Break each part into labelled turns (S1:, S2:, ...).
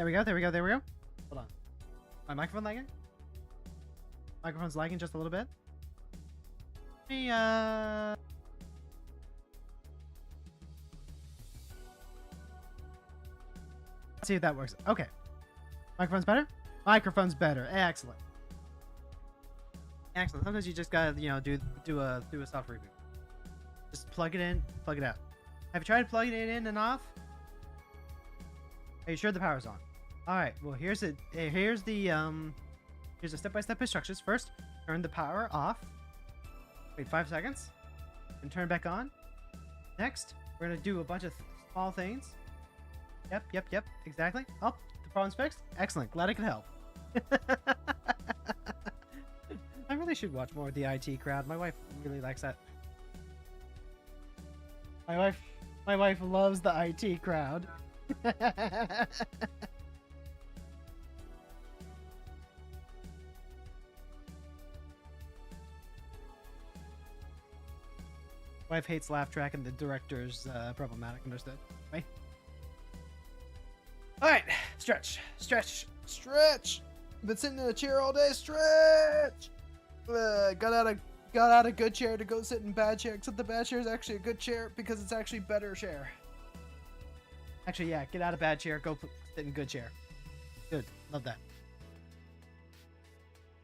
S1: There we go. There we go. There we go. Hold on. My microphone lagging? Microphone's lagging just a little bit. Hey, let's see if that works. Okay. Microphone's better? Microphone's better. Excellent. Excellent. Sometimes you just gotta, you know, do a soft reboot. Just plug it in, plug it out. Have you tried plugging it in and off? Are you sure the power's on? All right. Well, here's the step-by-step instructions. First, turn the power off. Wait 5 seconds, and turn it back on. Next, we're gonna do a bunch of small things. Yep. Exactly. Oh, the problem's fixed. Excellent. Glad I could help. I really should watch more of the IT crowd. My wife really likes that. My wife loves the IT crowd. Wife hates laugh track and the director's problematic. Understood. Right? All right, stretch. Been sitting in a chair all day. Stretch. Got out a good chair to go sit in bad chair. Except the bad chair is actually a good chair because it's actually better chair. Actually, yeah. Get out of bad chair. Go sit in good chair. Good. Love that.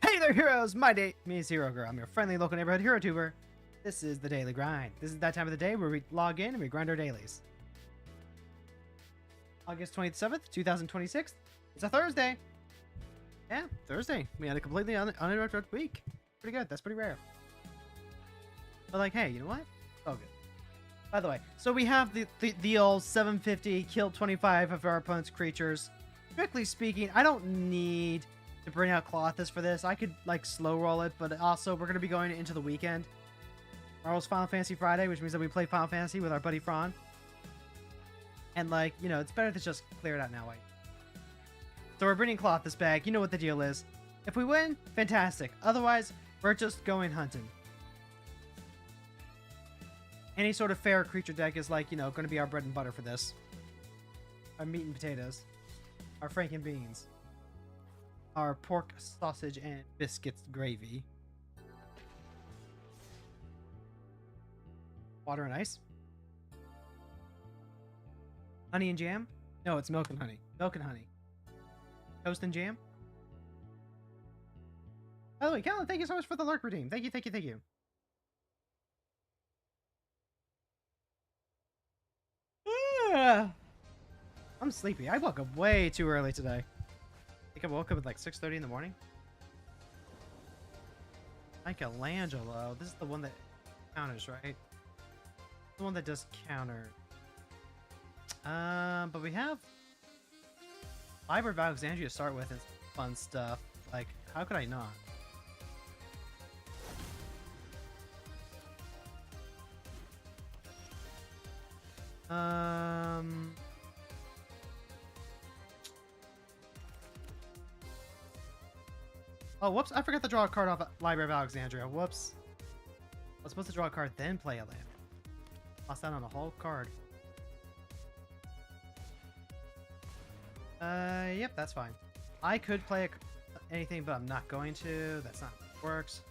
S1: Hey there, heroes. My name is Hero Girl. I'm your friendly local neighborhood hero tuber. This is the Daily Grind. This is that time of the day where we log in and we grind our dailies. August 27th, 2026. It's a Thursday. Yeah, Thursday. We had a completely uninterrupted week. Pretty good. That's pretty rare. But like, hey, you know what? Oh, good. By the way, so we have the old 750 kill 25 of our opponent's creatures. Strictly speaking, I don't need to bring out Clothis for this. I could like slow roll it, but also we're going to be going into the weekend. Tomorrow's Final Fantasy Friday, which means that we play Final Fantasy with our buddy Fran. And like, you know, it's better to just clear it out now, right? So we're bringing Clothis back. You know what the deal is. If we win, fantastic. Otherwise, we're just going hunting. Any sort of fair creature deck is like, you know, going to be our bread and butter for this. Our meat and potatoes. Our franken beans. Our pork, sausage, and biscuits gravy. Water and ice. Honey and jam? No, it's milk and honey. Milk and honey. Toast and jam? By the way, Callan, thank you so much for the lurk redeem. Thank you. I'm sleepy. I woke up way too early today. I think I woke up at like 6:30 in the morning. Michelangelo. This is the one that counters, right? The one that does counter. But we have Library of Alexandria to start with and fun stuff. Like, how could I not? Oh, whoops. I forgot to draw a card off Library of Alexandria. Whoops. I was supposed to draw a card, then play a land. Lost out on a whole card. Yep, that's fine. I could play anything, but I'm not going to. That's not how it works.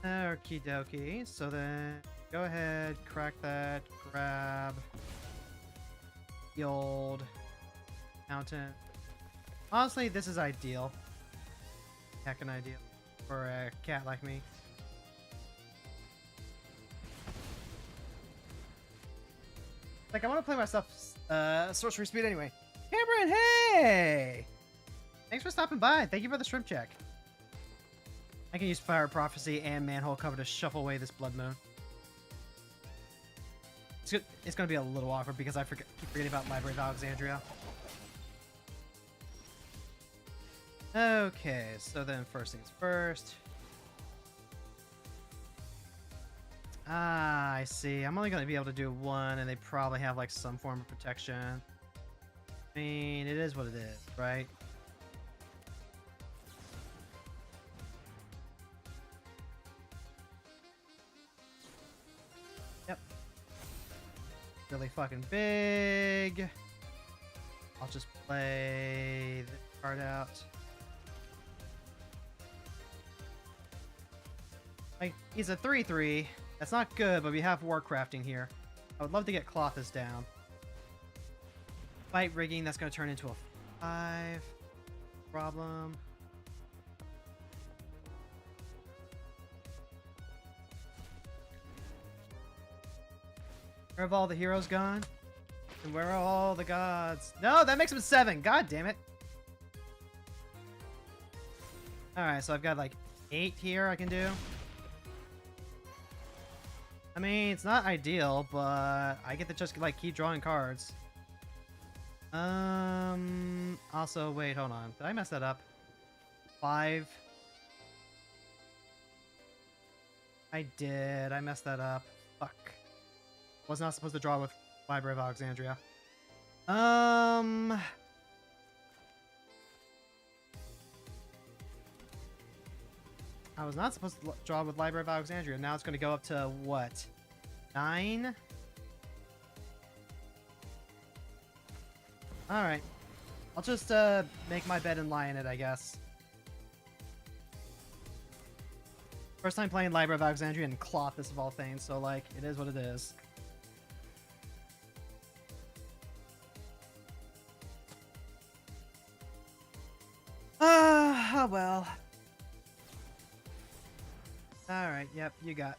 S1: Okie dokie. So then, go ahead, crack that, grab the old mountain. Honestly, this is ideal. Heckin' ideal for a cat like me. Like, I want to play myself sorcery speed anyway. Cameron, hey! Thanks for stopping by. Thank you for the shrimp check. I can use Fire Prophecy and Manhole Cover to shuffle away this Blood Moon. It's going to be a little awkward because I keep forgetting about Library of Alexandria. Okay, so then first things first. Ah, I see. I'm only going to be able to do one, and they probably have like some form of protection. I mean, it is what it is, right? Yep. really fucking big. I'll just play this card out. Like, he's a 3/3. That's not good, but we have Warcrafting here. I would love to get Clothis down. Fight rigging, that's going to turn into a 5. Problem. Where have all the heroes gone? And where are all the gods? No, that makes him 7. God damn it. Alright, so I've got like 8 here I can do. I mean, it's not ideal, but I get to just like keep drawing cards. Also, wait, hold on. Did I mess that up? 5. I did. I messed that up. Fuck. Was not supposed to draw with Library of Alexandria. I was not supposed to draw with Library of Alexandria. Now it's going to go up to what? 9? Alright. I'll just make my bed and lie in it, I guess. First time playing Library of Alexandria and Clothis of all things, so like, it is what it is. Oh well. Alright, yep, you got.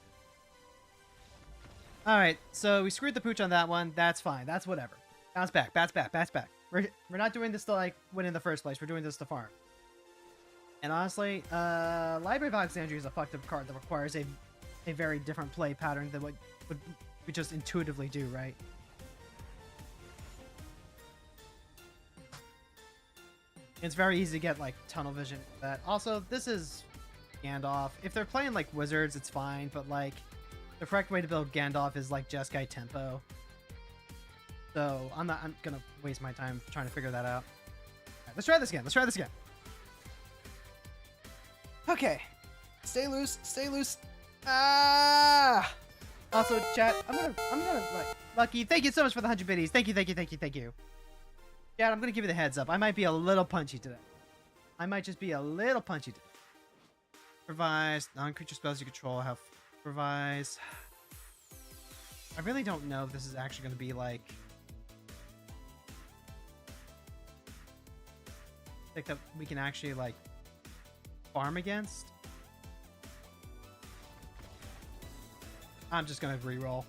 S1: Alright, so we screwed the pooch on that one. That's fine. That's whatever. Bounce back, bounce back, bounce back. We're not doing this to like win in the first place. We're doing this to farm. And honestly, Library of Alexandria is a fucked up card that requires a very different play pattern than what we just intuitively do, right? It's very easy to get like tunnel vision with that. Also, this is Gandalf. If they're playing like wizards, it's fine, but like the correct way to build Gandalf is like Jeskai tempo. So I'm gonna waste my time trying to figure that out. Right, let's try this again. Let's try this again. Okay. Stay loose. Stay loose. Ah. Also, chat. I'm gonna like Lucky. Thank you so much for the 100 biddies. Thank you. Chat, I'm gonna give you the heads up. I might be a little punchy today. I might just be a little punchy today. Improvise. Non-creature spells you control have improvise. I really don't know if this is actually gonna be like that we can actually like farm against. I'm just gonna re-roll.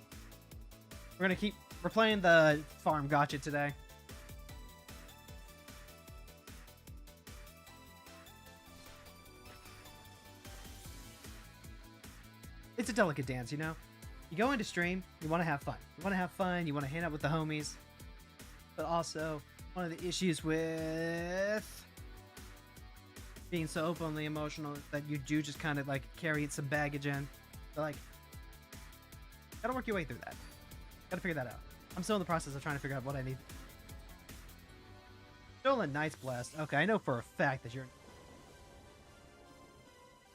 S1: We're playing the farm gotcha today. It's a delicate dance, you know? You go into stream, you want to have fun. You want to have fun, you want to hang out with the homies. But also, one of the issues with being so openly emotional that you do just kind of like carry some baggage in. So like, gotta work your way through that. Gotta figure that out. I'm still in the process of trying to figure out what I need. Stolen Knight's Blessed. Okay, I know for a fact that you're...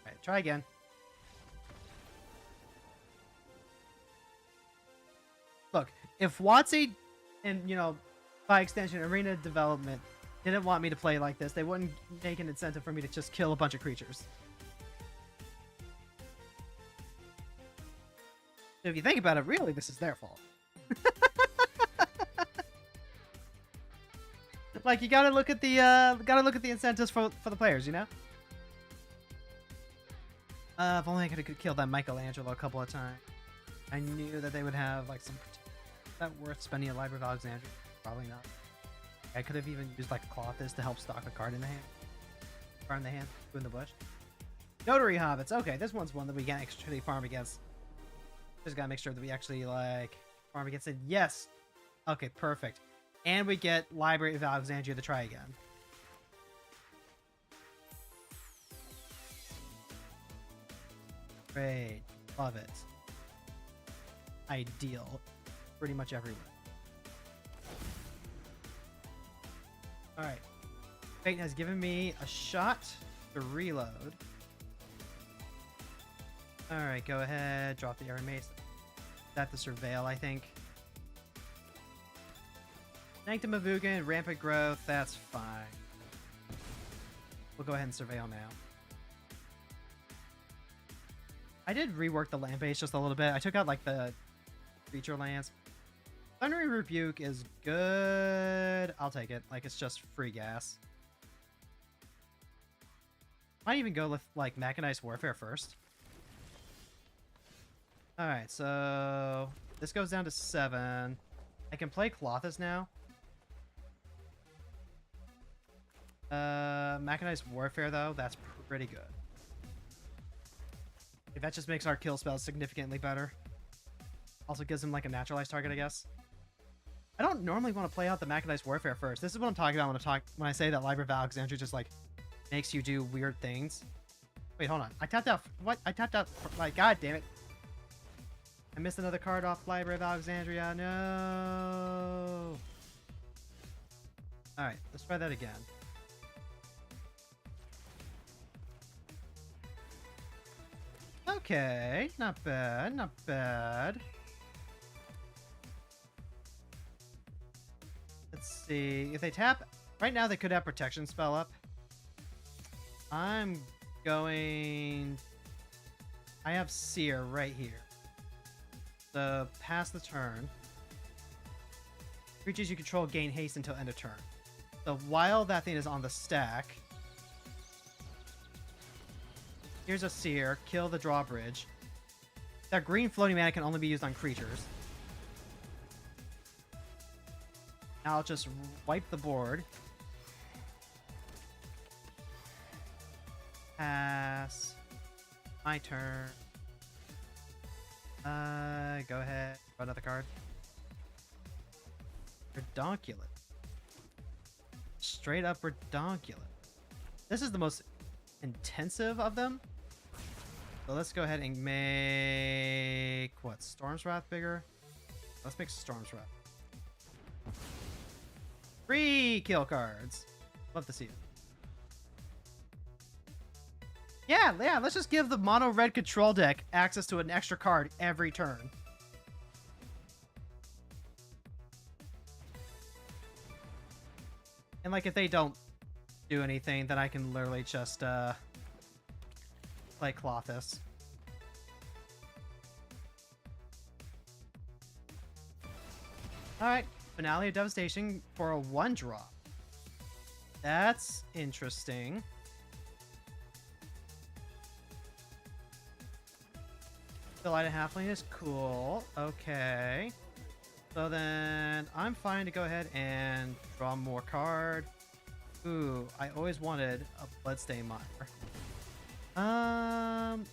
S1: Alright, try again. Look, if WotC and, you know, by extension, Arena Development didn't want me to play like this, they wouldn't make an incentive for me to just kill a bunch of creatures. So if you think about it, really, this is their fault. Like, you gotta look at the incentives for the players, you know? If only I could have killed that Michelangelo a couple of times. I knew that they would have like some. Is that worth spending a Library of Alexandria? Probably not. I could have even used like a Clothis to help stock a card in the hand. Card in the hand, two in the bush. Notary Hobbits. Okay, this one's one that we can actually farm against. Just gotta make sure that we actually like farm against it. Yes. Okay, perfect. And we get Library of Alexandria to try again. Great. Love it. Ideal. Pretty much everywhere. Alright. Fate has given me a shot to reload. Alright, go ahead. Drop the Air Mace. That's the Surveil, I think. Sanctum of Ugin, Rampant Growth, that's fine. We'll go ahead and Surveil now. I did rework the land base just a little bit. I took out like the creature lands. Thundering Rebuke is good. I'll take it. Like, it's just free gas. Might even go with like Mechanized Warfare first. Alright, so this goes down to 7. I can play Colossus now. Mechanized Warfare, though, that's pretty good. Okay, that just makes our kill spells significantly better. Also gives him, like, a naturalized target, I guess. I don't normally want to play out the Mechanized Warfare first. This is what I'm talking about when I say that Library of Alexandria just, like, makes you do weird things. Wait, hold on. I tapped out... What? I tapped out... Like, god damn it. I missed another card off Library of Alexandria. No. Alright, let's try that again. Okay, not bad, not bad. Let's see. If they tap... Right now, they could have Protection spell up. I'm going... I have Seer right here. So, pass the turn. Creatures you control gain haste until end of turn. So, while that thing is on the stack... Here's a Seer. Kill the drawbridge. That green floating mana can only be used on creatures. Now I'll just wipe the board. Pass. My turn. Go ahead. Draw another card. Redonkulate. Straight up Redonkulate. This is the most intensive of them. So let's go ahead and make... What? Storm's Wrath bigger? Let's make Storm's Wrath. 3 kill cards. Love to see it. Yeah, let's just give the mono red control deck access to an extra card every turn. And like if they don't do anything, then I can literally just play Colossus. Alright, Finale of Devastation for a 1-drop. That's interesting. Delighted Halfling is cool. Okay. So then I'm fine to go ahead and draw more card. Ooh, I always wanted a Bloodstain Mire.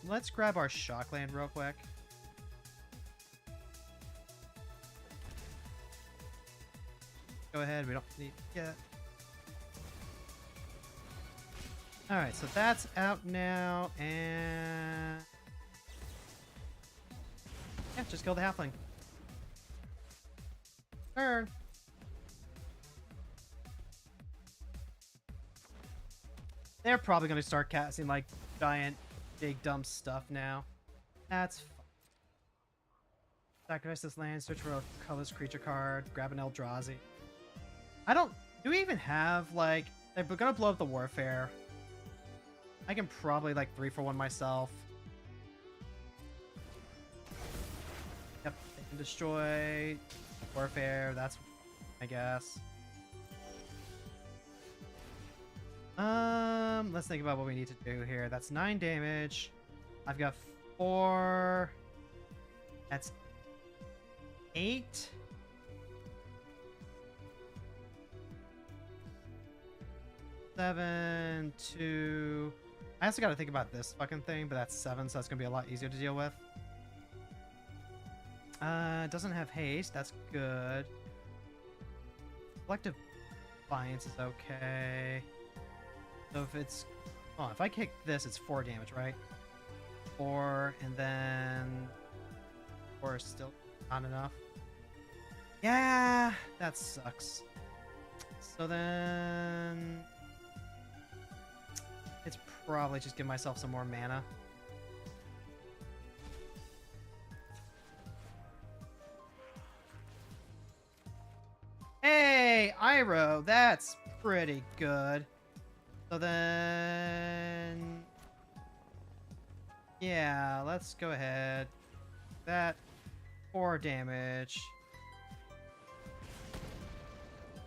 S1: Let's grab our Shockland real quick. Go ahead, we don't need yet. Alright, so that's out now, and... Yeah, just kill the Halfling. Turn. They're probably going to start casting, like, giant, big, dumb stuff now. That's fine. Sacrifice this land, search for a colorless creature card, grab an Eldrazi. I don't... Do we even have, like... They're going to blow up the Warfare. I can probably, like, 3-for-1 myself. Yep, they can destroy Warfare. That's... I guess. Let's think about what we need to do here. That's 9 damage. I've got 4. That's 8. Seven, 2. I also got to think about this fucking thing, but that's 7, so that's gonna be a lot easier to deal with. Doesn't have haste. That's good. Collective Defiance is okay. So if it's... Oh, if I kick this, it's 4 damage, right? 4, and then... 4 is still not enough. Yeah, that sucks. So then... It's probably just give myself some more mana. Hey! Hey, Iroh, that's pretty good. So then... yeah, let's go ahead. That 4 damage.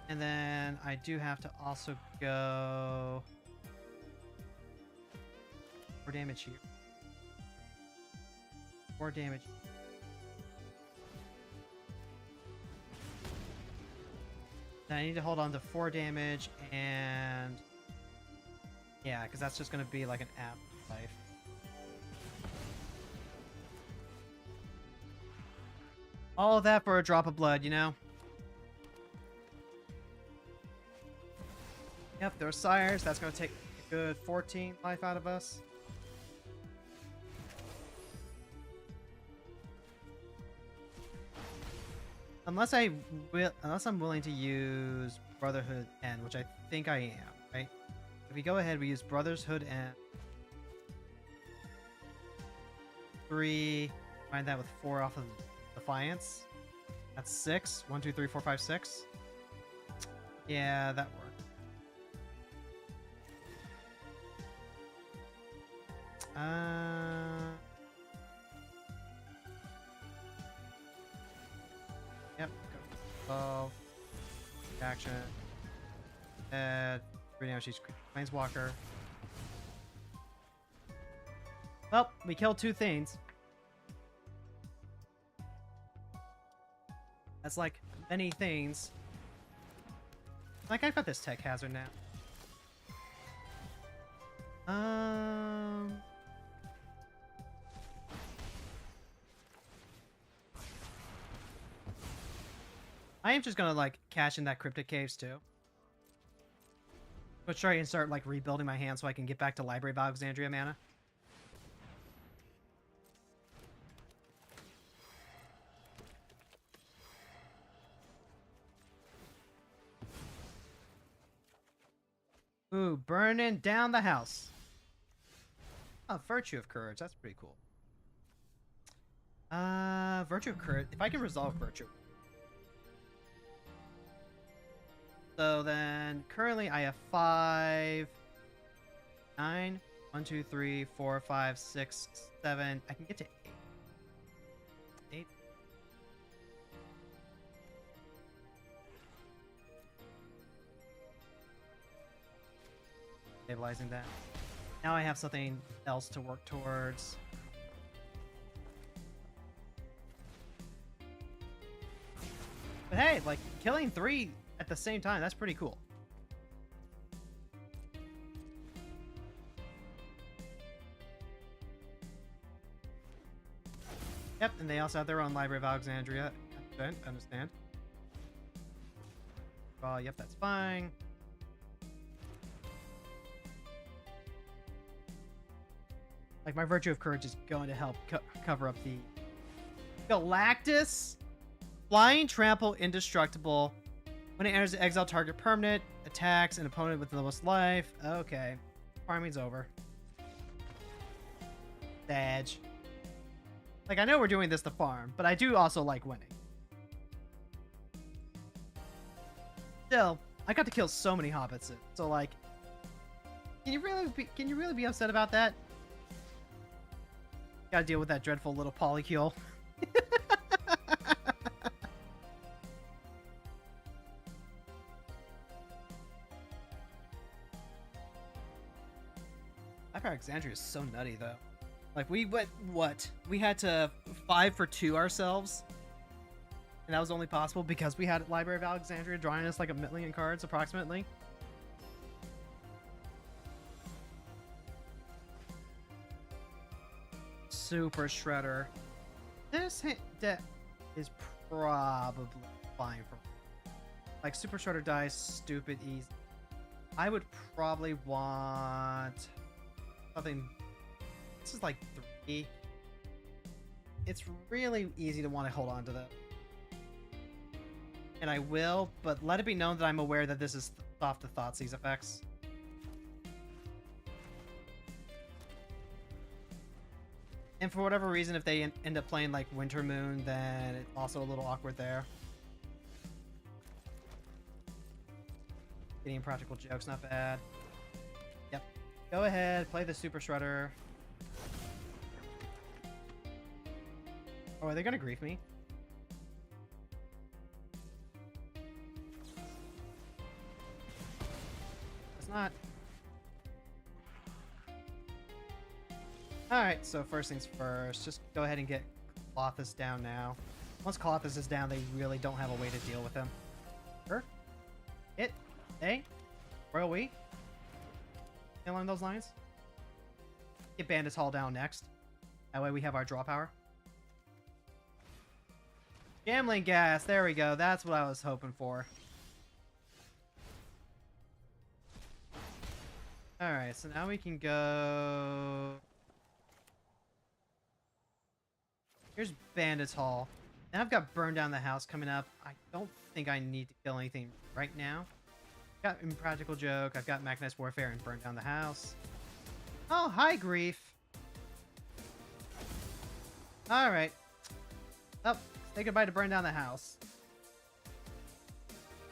S1: And then I do have to also go 4 damage here. 4 damage. Then I need to hold on to 4 damage and yeah, because that's just going to be like an afterlife. All of that for a drop of blood, you know? Yep, there's sires. That's going to take a good 14 life out of us. Unless I'm willing to use Brotherhood End, which I think I am, right? If we go ahead, we use Brotherhood End. 3, find that with 4 off of Defiance. That's 6. 1, 2, 3, 4, 5, 6. Yeah, that worked. Yep. Go 12. Action. Right now she's Planeswalker. Well, we killed 2 things. That's like many things. Like, I've got this tech hazard now. I am just gonna, like, cash in that Cryptic Caves, too. But try and start, like, rebuilding my hand so I can get back to Library of Alexandria mana. Ooh, burning down the house. Oh, Virtue of Courage. That's pretty cool. Virtue of Courage. If I can resolve Virtue. So then, currently I have 5, 9, 1, 2, 3, 4, 5, 6, 7. I can get to 8. 8. Stabilizing that. Now I have something else to work towards. But hey, like, killing 3 at the same time, that's pretty cool. Yep, and they also have their own Library of Alexandria. Understand. Oh, yep, that's fine. Like, my Virtue of Courage is going to help cover up the Galactus. Flying, trample, indestructible. When it enters the exile target permanent, attacks an opponent with the lowest life. Okay. Farming's over. Badge. Like, I know we're doing this to farm, but I do also like winning. Still, I got to kill so many hobbits. So, like, can you really be upset about that? Gotta deal with that dreadful little polycule. Alexandria is so nutty, though. Like, we went, what? We had to 5 for 2 ourselves. And that was only possible because we had Library of Alexandria drawing us like 1,000,000 cards, approximately. Super Shredder. This deck is probably fine for me. Like, Super Shredder dies stupid easy. I would probably want something. This is like 3. It's really easy to want to hold on to that. And I will, but let it be known that I'm aware that this is soft to Thoughtseize effects. And for whatever reason, if they end up playing like Winter Moon, then it's also a little awkward there. Getting practical jokes, not bad. Yep. Go ahead, play the Super Shredder. Oh, are they gonna grief me? It's not. Alright, so first things first, just go ahead and get Colossus down now. Once Colossus is down, they really don't have a way to deal with him. Sure. Hit. Hey. Royal we. Along those lines. Get Bandit's Hall down next. That way we have our draw power. Gambling gas. There we go. That's what I was hoping for. Alright, so now we can go... Here's Bandit's Hall. And I've got Burn Down the House coming up. I don't think I need to kill anything right now. Got Impractical Joke. I've got Mechanized Warfare and Burn Down the House. Oh, hi, Grief. Alright. Oh, say goodbye to Burn Down the House.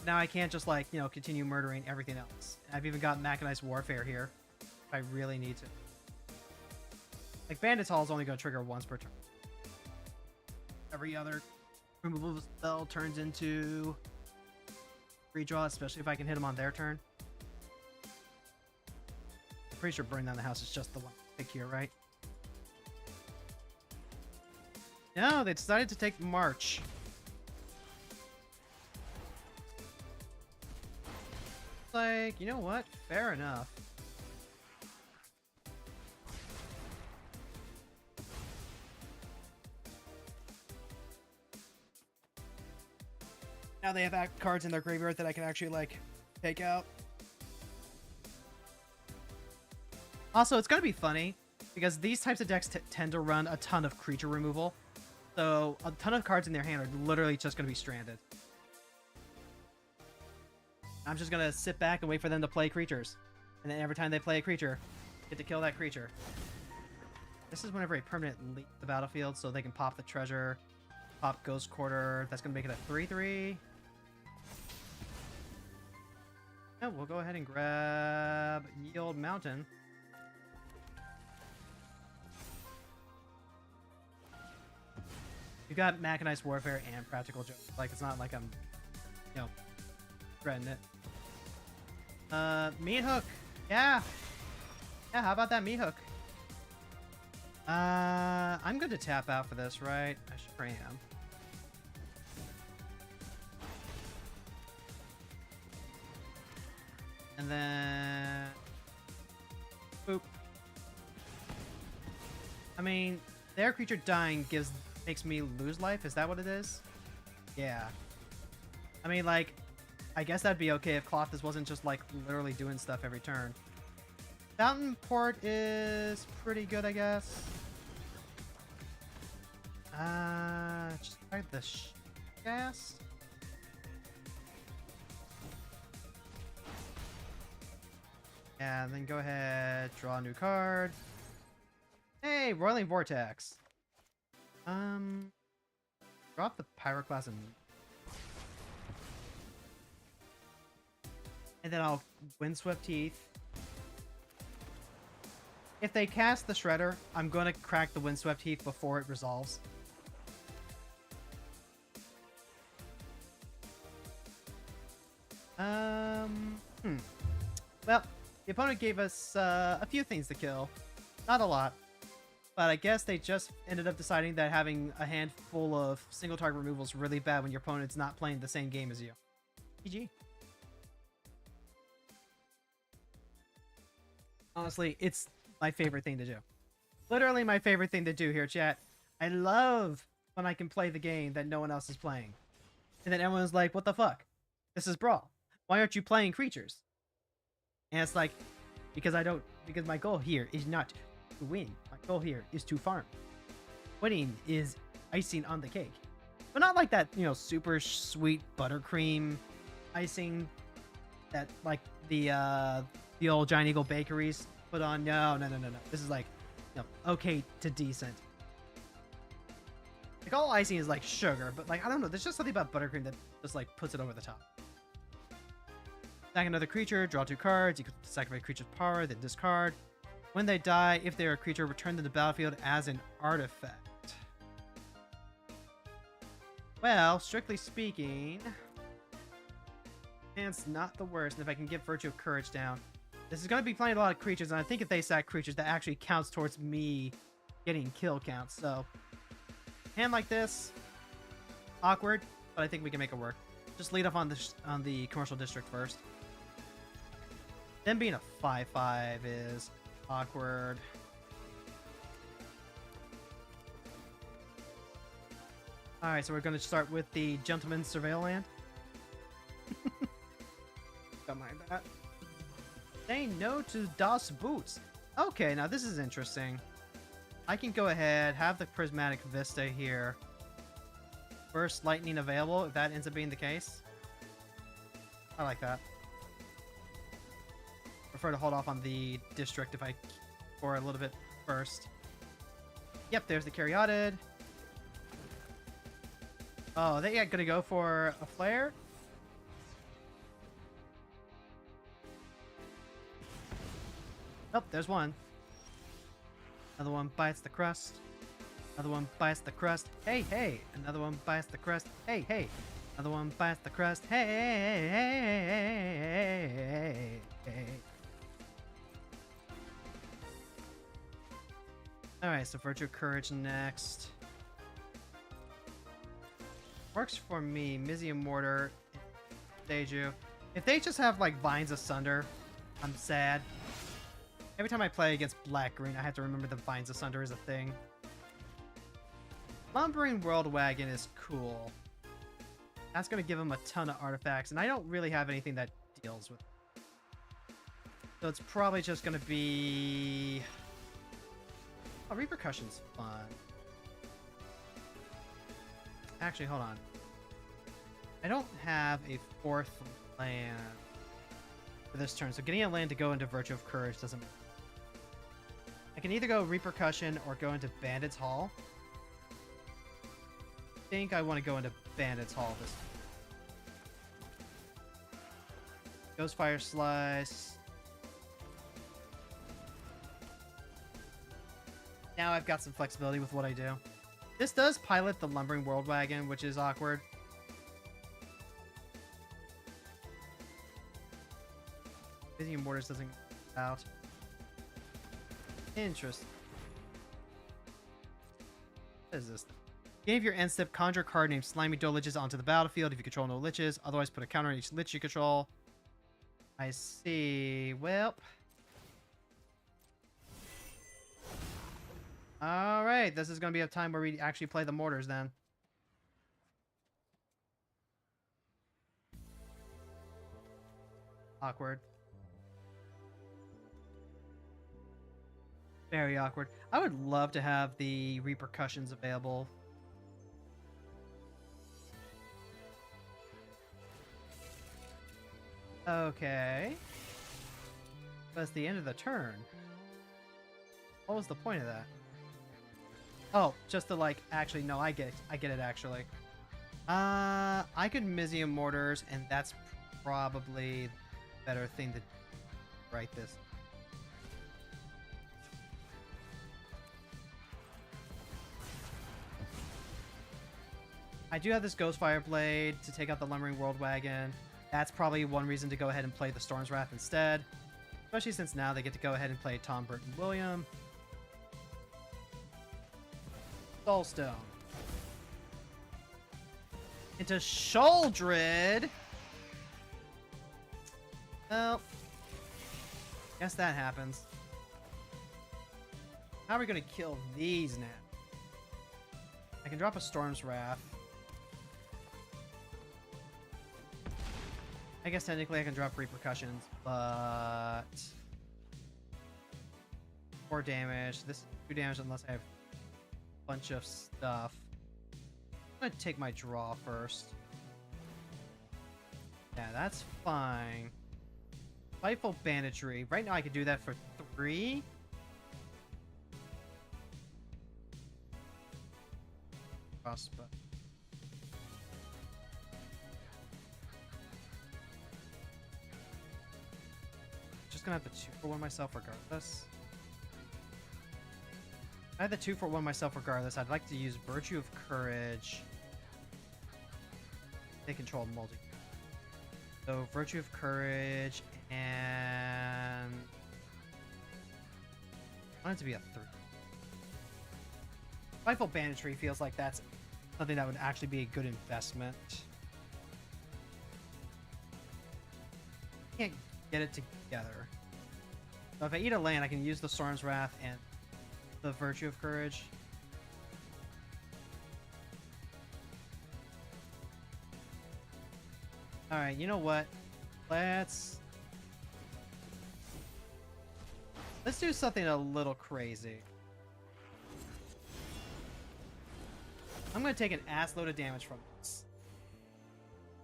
S1: Now I can't just, like, you know, continue murdering everything else. I've even got Mechanized Warfare here. If I really need to. Like, Bandit's Hall is only going to trigger once per turn. Every other removal spell turns into redraw, especially if I can hit them on their turn. I'm pretty sure Burn Down the House is just the one pick here, right? No, they decided to take March. Like, you know what? Fair enough. Now they have cards in their graveyard that I can actually, like, take out. Also, it's going to be funny, because these types of decks tend to run a ton of creature removal. So, a ton of cards in their hand are literally just going to be stranded. I'm just going to sit back and wait for them to play creatures. And then every time they play a creature, get to kill that creature. This is whenever a permanent leaves the battlefield, so they can pop the treasure, pop Ghost Quarter. That's going to make it a 3/3. Oh, we'll go ahead and grab Yield Mountain. You've got Mechanized Warfare and Practical Joke. Like, it's not like I'm, you know, threatening it. Meat Hook. Yeah. Yeah, how about that Meat Hook? I'm good to tap out for this, right? I sure am. And then... Boop. I mean, their creature dying makes me lose life? Is that what it is? Yeah. I mean, like, I guess that'd be okay if Colossus wasn't just, like, literally doing stuff every turn. Fountain Port is pretty good, I guess. Just try the gas. Yeah, and then go ahead, draw a new card. Hey, Roiling Vortex. Drop the Pyroclasm. And then I'll Windswept Teeth. If they cast the Shredder, I'm going to crack the Windswept Teeth before it resolves. Well, the opponent gave us a few things to kill. Not a lot. But I guess they just ended up deciding that having a handful of single target removal is really bad when your opponent's not playing the same game as you. GG. Honestly, it's my favorite thing to do. Literally my favorite thing to do here, chat. I love when I can play the game that no one else is playing. And then everyone's like, what the fuck? This is Brawl. Why aren't you playing creatures? And it's like, because my goal here is not to win. My goal here is to farm. Winning is icing on the cake. But not like that, you know, super sweet buttercream icing that, like, the old Giant Eagle bakeries put on. No. This is like, you know, okay to decent. Like, all icing is like sugar, but, like, I don't know. There's just something about buttercream that just, like, puts it over the top. Sack another creature, draw 2 cards, equal to sacrifice creature's power, then discard. When they die, if they are a creature, return them to the battlefield as an artifact. Well, strictly speaking, it's not the worst. And if I can get Virtue of Courage down, this is going to be playing a lot of creatures, and I think if they sack creatures, that actually counts towards me getting kill counts. So, hand like this, awkward, but I think we can make it work. Just lead off on the commercial district first. Them being a 5/5 is awkward. Alright, so we're going to start with the Gentleman's Surveil Land. Don't mind that. Say no to Das Boots. Okay, now this is interesting. I can go ahead, have the Prismatic Vista here. First Lightning available, if that ends up being the case. I like that. Prefer to hold off on the district if I for a little bit first. Yep, there's the Caryatid. Oh, they are gonna go for a flare. Oh, there's one. Another one bites the crust. Another one bites the crust. Hey, hey. Another one bites the crust. Hey, hey. Another one bites the crust. Hey, hey, hey, hey, hey. Alright, so Virtue of Courage next. Works for me. Mizium Mortar. Deju. If they just have, like, Vines Asunder, I'm sad. Every time I play against Black-Green, I have to remember that Vines Asunder is a thing. Lumbering World Wagon is cool. That's going to give him a ton of artifacts, and I don't really have anything that deals with it. So it's probably just going to be... Oh, Repercussion's fun. Actually, hold on. I don't have a 4th land for this turn, so getting a land to go into Virtue of Courage doesn't... I can either go Repercussion or go into Bandit's Hall. I think I want to go into Bandit's Hall this time. Ghostfire Slice. Now I've got some flexibility with what I do. This does pilot the Lumbering World Wagon, which is awkward. Mizium Mortars doesn't go out. Interesting. What is this? Beginning of your end step, conjure a card named Slimy Doe Liches onto the battlefield if you control no Liches. Otherwise, put a counter on each Lich you control. I see. Well. Alright, this is going to be a time where we actually play the mortars then. Awkward. Very awkward. I would love to have the Repercussions available. Okay. That's the end of the turn. What was the point of that? Oh, just to like, actually, no, I get it actually. I could Mizium Mortars, and that's probably the better thing to write this. I do have this Ghostfire Blade to take out the Lumbering World Wagon. That's probably one reason to go ahead and play the Storm's Wrath instead. Especially since now they get to go ahead and play Tom Burton William. Soulstone. Into Sheoldred. Well, guess that happens. How are we going to kill these now? I can drop a Storm's Wrath. I guess technically I can drop Repercussions, but... 4 damage. This is 2 damage unless I have a bunch of stuff. I'm gonna take my draw first. Yeah, that's fine. Spiteful Banditry. Right now I could do that for 3. Crossbow. just gonna have the 2-for-1 myself regardless. I have the 2-for-1 myself regardless. I'd like to use Virtue of Courage. They control multi. So Virtue of Courage and I want it to be a 3. Rifle Banditry feels like that's something that would actually be a good investment. Can't get it together. So if I eat a land, I can use the Storm's Wrath and the Virtue of Courage. Alright, you know what? Let's do something a little crazy. I'm going to take an ass load of damage from this.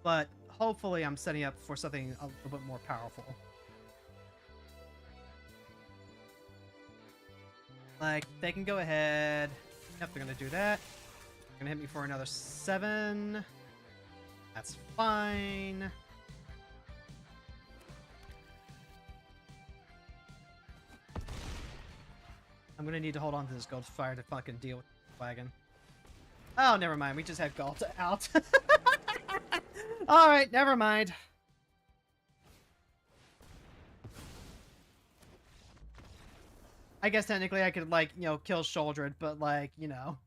S1: But hopefully I'm setting up for something a little bit more powerful. Like, they can go ahead. Yep, they're going to do that. They're going to hit me for another 7. That's fine. I'm going to need to hold on to this gold fire to fucking deal with the wagon. Oh, never mind. We just had Galta out. Alright, never mind. I guess technically I could, like, you know, kill Sholdred, but, like, you know.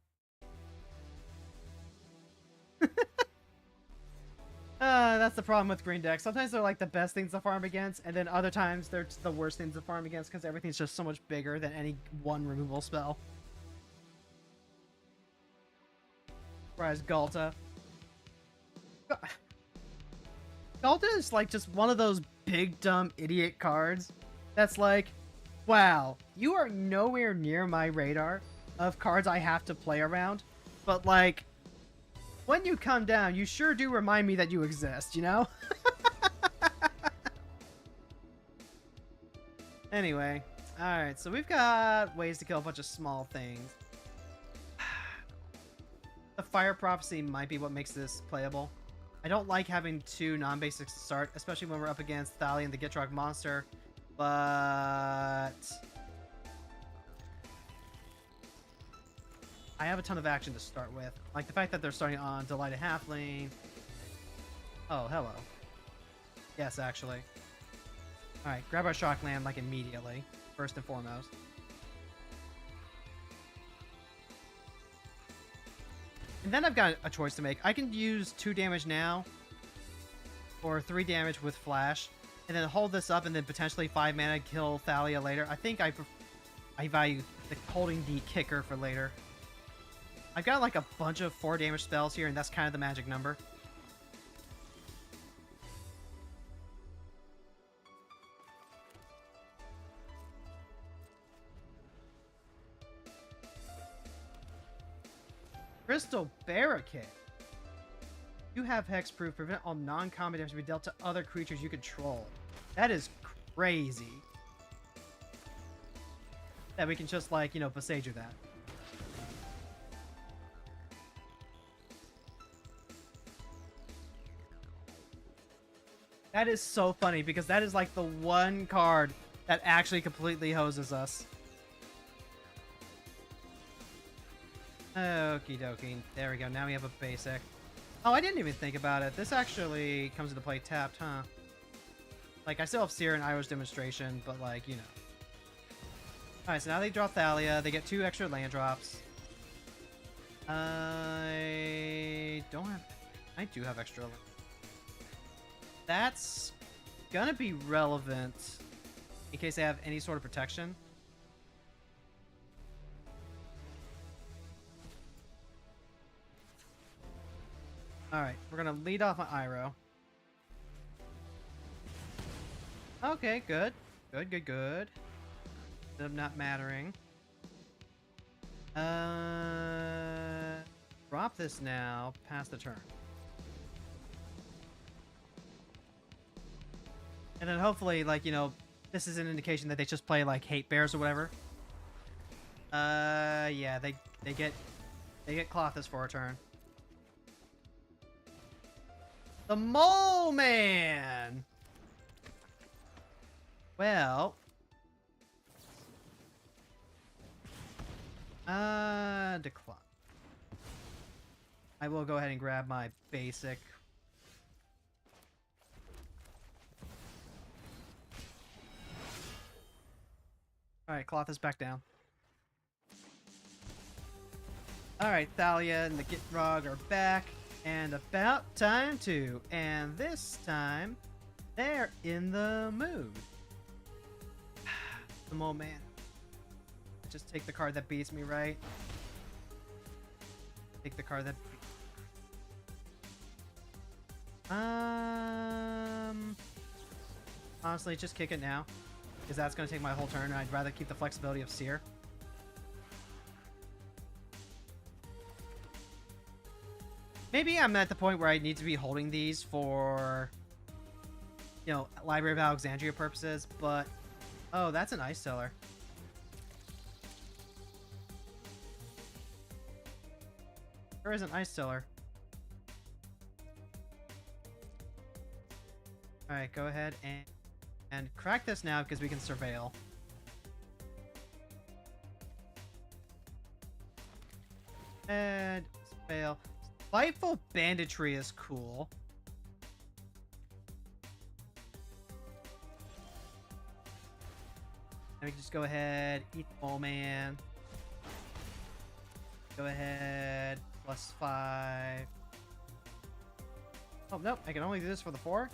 S1: That's the problem with green decks. Sometimes they're, like, the best things to farm against, and then other times they're the worst things to farm against because everything's just so much bigger than any one removal spell. Whereas Galta. Galta is, like, just one of those big, dumb, idiot cards that's like, wow, you are nowhere near my radar of cards I have to play around, but, like, when you come down, you sure do remind me that you exist, you know? Anyway, alright, so we've got ways to kill a bunch of small things. The Fire Prophecy might be what makes this playable. I don't like having 2 non-basics to start, especially when we're up against Thalia and the Gitrog monster, but I have a ton of action to start with. Like the fact that they're starting on Delighted Halfling. Oh, hello. Yes, actually. Alright, grab our Shock Land, like, immediately. First and foremost. And then I've got a choice to make. I can use 2 damage now, or 3 damage with Flash, and then hold this up and then potentially 5 mana kill Thalia later. I think I value the holding the kicker for later. I've got like a bunch of 4 damage spells here, and that's kind of the magic number. Crystal Barricade. You have hexproof. Prevent all non-combat damage to be dealt to other creatures you control. That is crazy. That we can just, like, you know, Visager that. That is so funny, because that is, like, the one card that actually completely hoses us. Okie dokie. There we go. Now we have a basic. Oh, I didn't even think about it. This actually comes into play tapped, huh? Like, I still have Seer and Irish Demonstration, but, like, you know. Alright, so now they drop Thalia. They get 2 extra land drops. I don't have... I do have extra land. That's gonna be relevant in case they have any sort of protection. Alright, we're gonna lead off on Iroh. Okay, good. Good, good, good. Ended up not mattering. Drop this now, pass the turn. And then hopefully, like, you know, this is an indication that they just play, like, Hate Bears or whatever. Yeah, they get Clothis for a turn. The Mole Man! Well, decline. I will go ahead and grab my basic. Alright, cloth is back down. Alright, Thalia and the Gitrog are back. And about time too. And this time, they're in the mood. The mole man. Just take the card that beats me, right? Take the card that... Honestly, just kick it now. Because that's going to take my whole turn, and I'd rather keep the flexibility of Seer. Maybe I'm at the point where I need to be holding these for, you know, Library of Alexandria purposes, but... Oh, that's an Ice Seller. There is an Ice Seller. Alright, go ahead and crack this now because we can surveil. And fail. Spiteful Banditry is cool. And we can just go ahead, eat the Mole Man. Go ahead, +5. Oh, nope, I can only do this for the 4.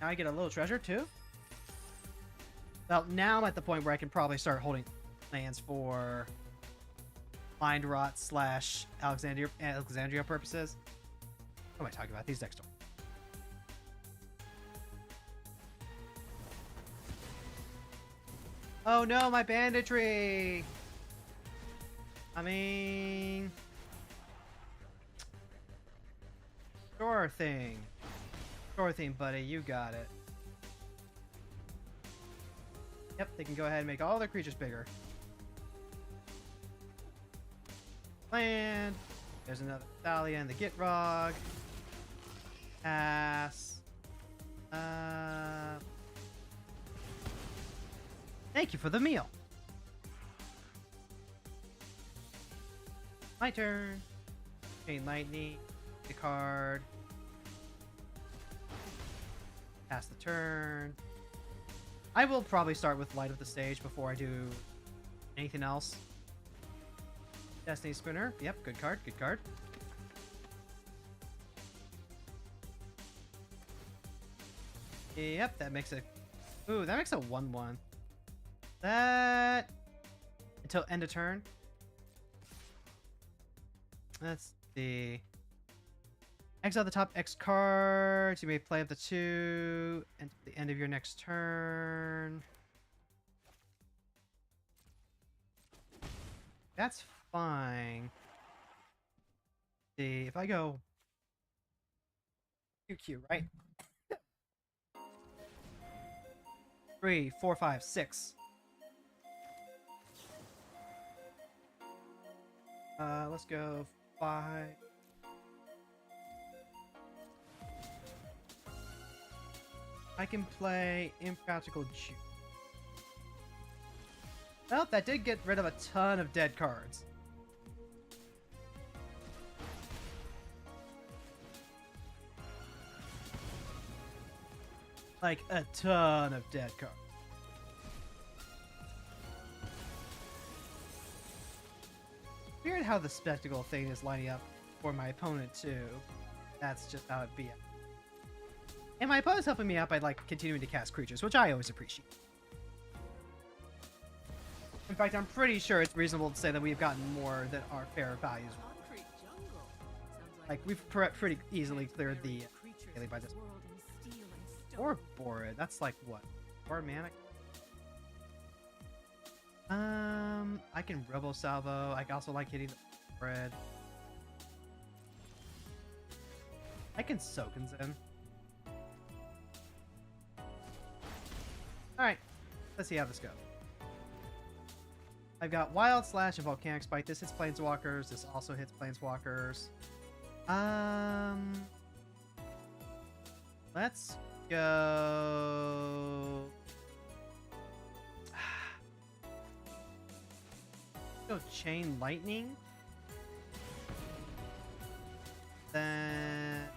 S1: Now I get a little treasure too. Well, now I'm at the point where I can probably start holding lands for Mind Rot / Alexandria purposes. What am I talking about? These decks don't. Oh no, my banditry! I mean... Sure thing. Sure thing, buddy. You got it. Yep, they can go ahead and make all their creatures bigger. Land. There's another Thalia and the Gitrog. Pass. Thank you for the meal. My turn. Chain Lightning. The card. Pass the turn. I will probably start with Light of the Stage before I do anything else. Destiny Spinner. Yep, good card, good card. Yep, that makes it... Ooh, that makes a 1/1. That... Until end of turn. Let's see. Exile the top X cards. You may play up to 2 until the end of your next turn. That's fine. See, if I go QQ, right? 3, 4, 5, 6. Let's go 5. I can play Impractical Juke. Well, that did get rid of a ton of dead cards. Like, a ton of dead cards. Weird how the spectacle thing is lining up for my opponent, too. That's just how it be. And my opponent's helping me out by, like, continuing to cast creatures, which I always appreciate. In fact, I'm pretty sure it's reasonable to say that we've gotten more than our fair values. Like, we've pretty easily cleared the daily by this. Or Borid. That's like, what? 4 mana? I can Rebel Salvo. I also like hitting the bread. I can Soken Zen. Alright, let's see how this goes. I've got Wild Slash and Volcanic Spike. This hits Planeswalkers. This also hits Planeswalkers. Let's go. Go chain lightning. Then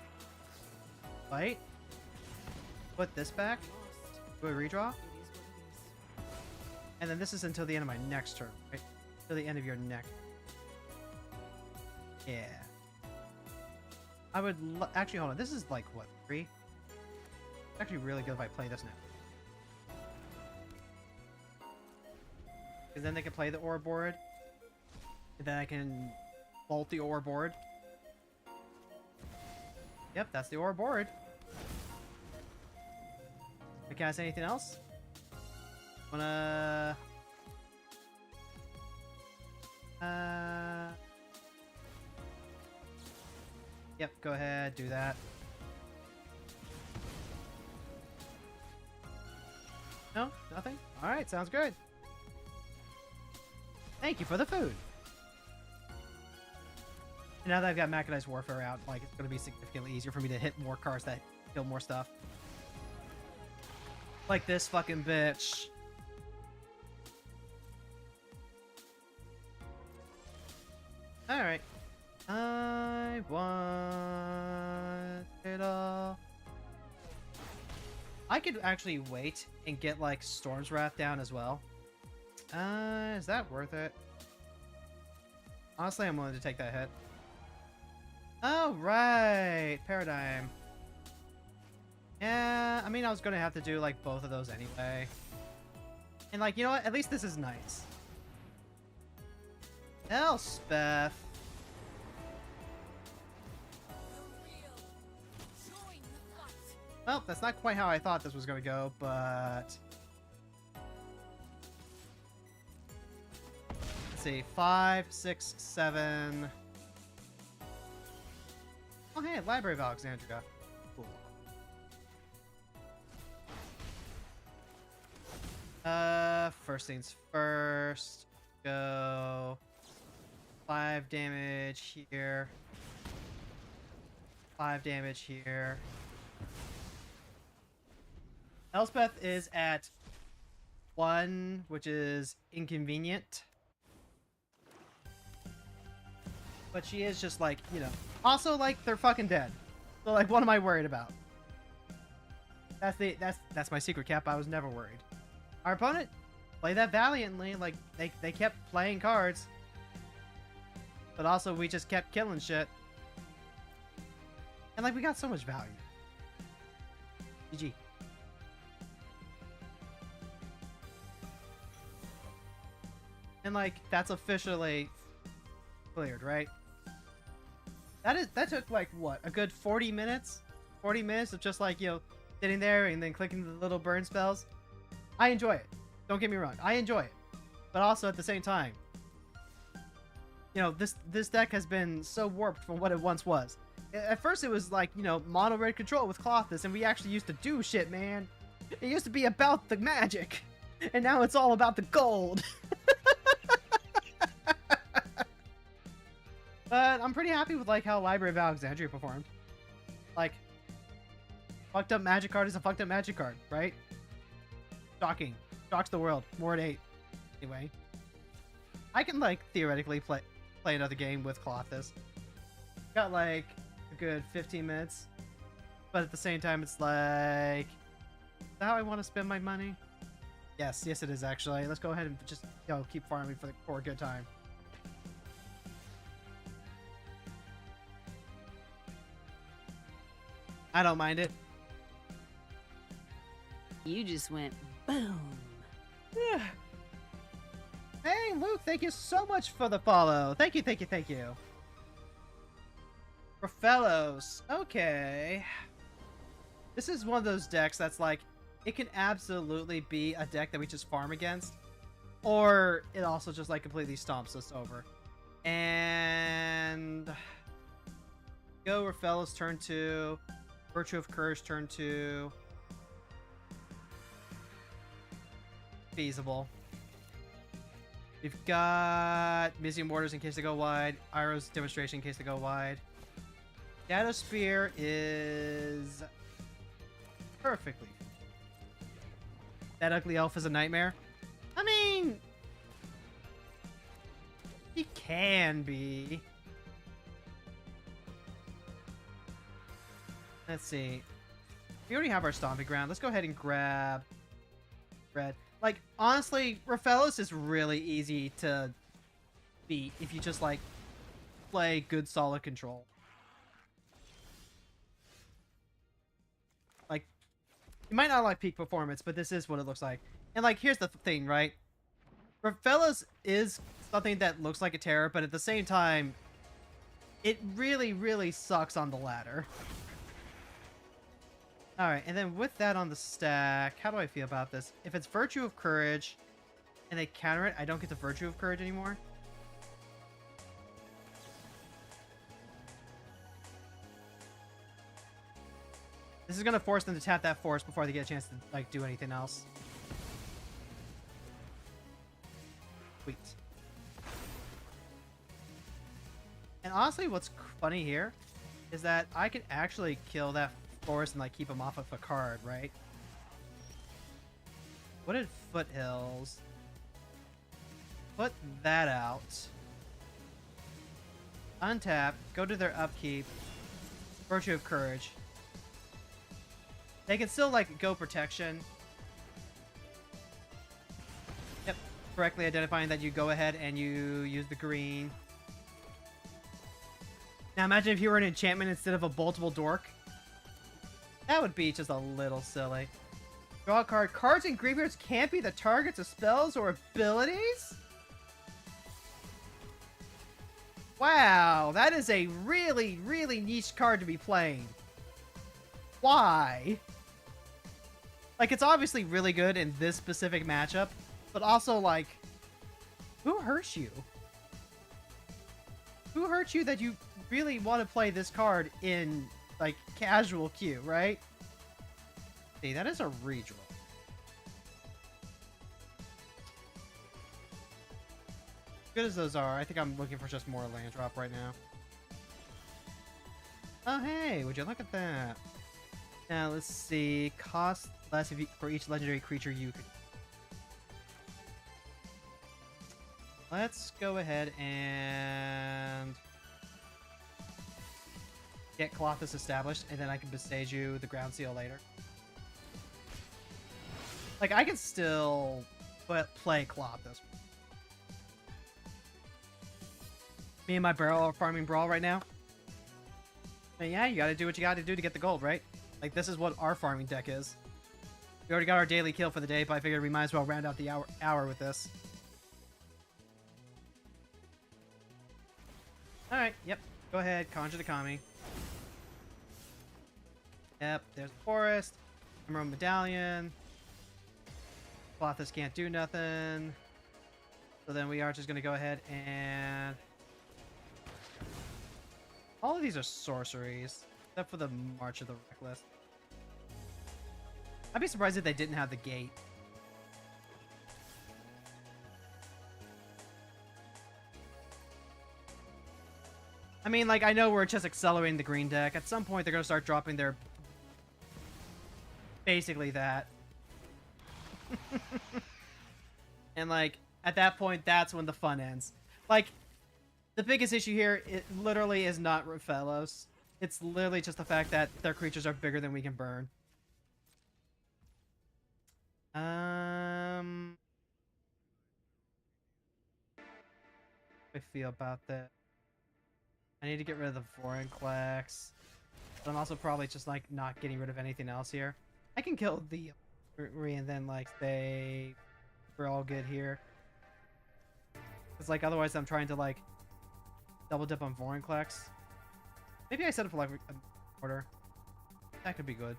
S1: fight. Put this back. Do a redraw. And then this is until the end of my next turn, right? Till the end of your next. Yeah. I would actually hold on. This is like what, 3? It's actually really good if I play this now. Because then they can play the ore board. And then I can bolt the ore board. Yep, that's the ore board. Can I say anything else? Wanna... Yep, go ahead, do that. No? Nothing? Alright, sounds good. Thank you for the food. And now that I've got Mechanized Warfare out, like, it's gonna be significantly easier for me to hit more cards that kill more stuff. Like this fucking bitch. Alright. I want it all. I could actually wait and get, like, Storm's Wrath down as well. Is that worth it? Honestly, I'm willing to take that hit. Oh, right. Paradigm. Yeah, I mean, I was gonna have to do, like, both of those anyway. And, like, you know what? At least this is nice. Elspeth. Well, that's not quite how I thought this was gonna go, but... Let's see. 5, 6, 7... Oh, hey, Library of Alexandria. Cool. First things first. Go 5 damage here. 5 damage here. Elspeth is at 1, which is inconvenient. But she is just like, you know. Also, like, they're fucking dead. So, like, what am I worried about? That's my secret, Cap. I was never worried. Our opponent played that valiantly. Like, they kept playing cards. But also, we just kept killing shit. And, like, we got so much value. GG. And, like, that's officially cleared, right? That took, like, what? A good 40 minutes? 40 minutes of just, like, you know, sitting there and then clicking the little burn spells. I enjoy it. Don't get me wrong. I enjoy it. But also, at the same time, you know, this deck has been so warped from what it once was. At first, it was, like, you know, mono red control with Clothes, and we actually used to do shit, man. It used to be about the magic. And now it's all about the gold. But I'm pretty happy with, like, how Library of Alexandria performed. Like, fucked up magic card is a fucked up magic card, right? Shocking. Shocks the world. More at 8. Anyway. I can, like, theoretically play another game with Clothes. Got, like, a good 15 minutes. But at the same time, it's like... Is that how I want to spend my money? Yes, it is, actually. Let's go ahead and just, you know, keep farming for a good time. I don't mind it.
S2: You just went boom.
S1: Yeah. Hey, Luke, thank you so much for the follow. Thank you. For fellows. Okay. This is one of those decks that's like, it can absolutely be a deck that we just farm against. Or it also just like completely stomps us over. And... Go Rafello's turn 2. Virtue of Courage turn 2. Feasible. We've got Mizzy Mortars in case they go wide. Iro's Demonstration in case they go wide. Shadow Spear is perfectly. That ugly elf is a nightmare. I mean, he can be. Let's see. We already have our stomping ground. Let's go ahead and grab red. Like, honestly, Raphaelos is really easy to beat if you just, like, play good solid control. Like, you might not like peak performance, but this is what it looks like. And, like, here's the thing, right? Raphaelos is something that looks like a terror, but at the same time, it really, really sucks on the ladder. Alright, and then with that on the stack, how do I feel about this? If it's Virtue of Courage, and they counter it, I don't get the Virtue of Courage anymore. This is going to force them to tap that force before they get a chance to, like, do anything else. Sweet. And honestly, what's funny here is that I can actually kill that force and, like, keep him off of a card, right? What did Foothills? Put that out. Untap. Go to their upkeep. Virtue of Courage. They can still, like, go protection. Yep. Correctly identifying that you go ahead and you use the green. Now imagine if you were an enchantment instead of a boltable dork. That would be just a little silly. Draw a card. Cards in graveyards can't be the targets of spells or abilities? Wow, that is a really, really niche card to be playing. Why? Like, it's obviously really good in this specific matchup, but also, like, who hurts you? Who hurts you that you really want to play this card in, like, casual queue, right? See, that is a redraw. Good as those are, I think I'm looking for just more land drop right now. Oh, hey, would you look at that? Now, let's see. Cost less if you, for each legendary creature you could. Let's go ahead and get Colossus established, and then I can bestage you the ground seal later. Like, I can still play Colossus. Me and my barrel are farming Brawl right now. And yeah, you gotta do what you gotta do to get the gold, right? Like, this is what our farming deck is. We already got our daily kill for the day, but I figured we might as well round out the hour with this. Alright, yep. Go ahead, conjure the Kami. Yep, there's the forest. Emerald Medallion. Colossus can't do nothing. So then we are just gonna go ahead and... all of these are sorceries, except for the March of the Reckless. I'd be surprised if they didn't have the gate. I mean, like, I know we're just accelerating the green deck. At some point, they're going to start dropping their... basically that. And, like, at that point, that's when the fun ends. Like, the biggest issue here, it literally is not Raphaelos. It's literally just the fact that their creatures are bigger than we can burn. I feel about that. I need to get rid of the Vorinclex. But I'm also probably just, like, not getting rid of anything else here. I can kill the and then, like, say we're all good here. Because, like, otherwise I'm trying to, like, double dip on Vorinclex. Maybe I set up, like, an order. That could be good.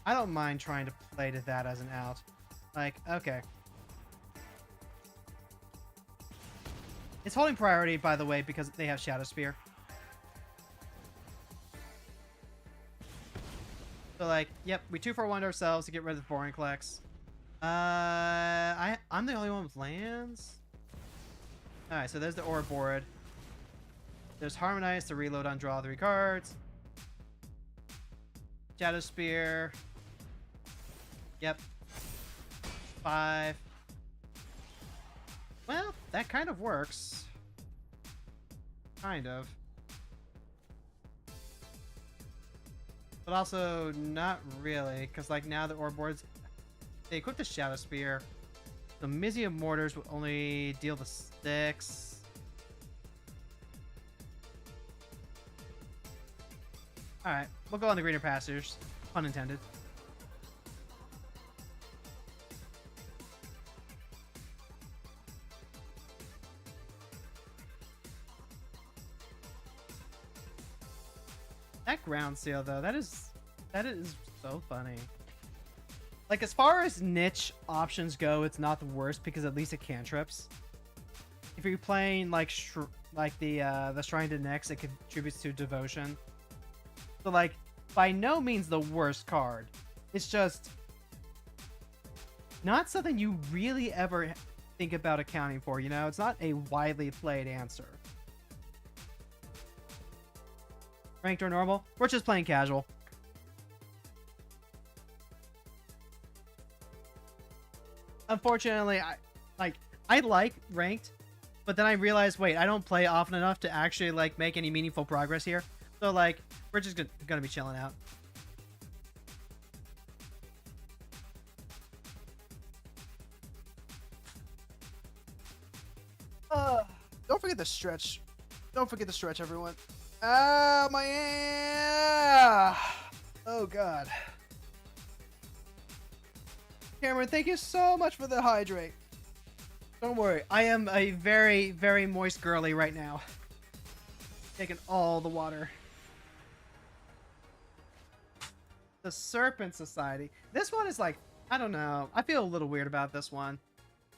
S1: I don't mind trying to play to that as an out. Like, okay. It's holding priority, by the way, because they have Shadow Spear. So, like, yep, we 2-for-1'd ourselves to get rid of the Vorinclex. I'm the only one with lands. All right, so there's the ore board. There's Harmonize to reload on draw 3 cards. Shadow Spear. Yep. 5. Well, that kind of works. Kind of. But also not really, because like now the ore boards, they equip the Shadow Spear. The Mizzium Mortars will only deal the 6. Alright, we'll go on the greener pastures. Pun intended. That ground seal though, that is so funny. Like as far as niche options go, it's not the worst because at least it cantrips. If you're playing like the Shrine to Nyx, it contributes to devotion. So like by no means the worst card. It's just not something you really ever think about accounting for, you know? It's not a widely played answer. Ranked or normal? We're just playing casual. Unfortunately, I like ranked, but then I realized, wait, I don't play often enough to actually like make any meaningful progress here. So like, we're just gonna be chilling out. Don't forget the stretch. Don't forget the stretch, everyone. Ah, my oh god. Cameron, thank you so much for the hydrate. Don't worry, I am a very, very moist girly right now. Taking all the water. The Serpent Society. This one is like, I don't know. I feel a little weird about this one.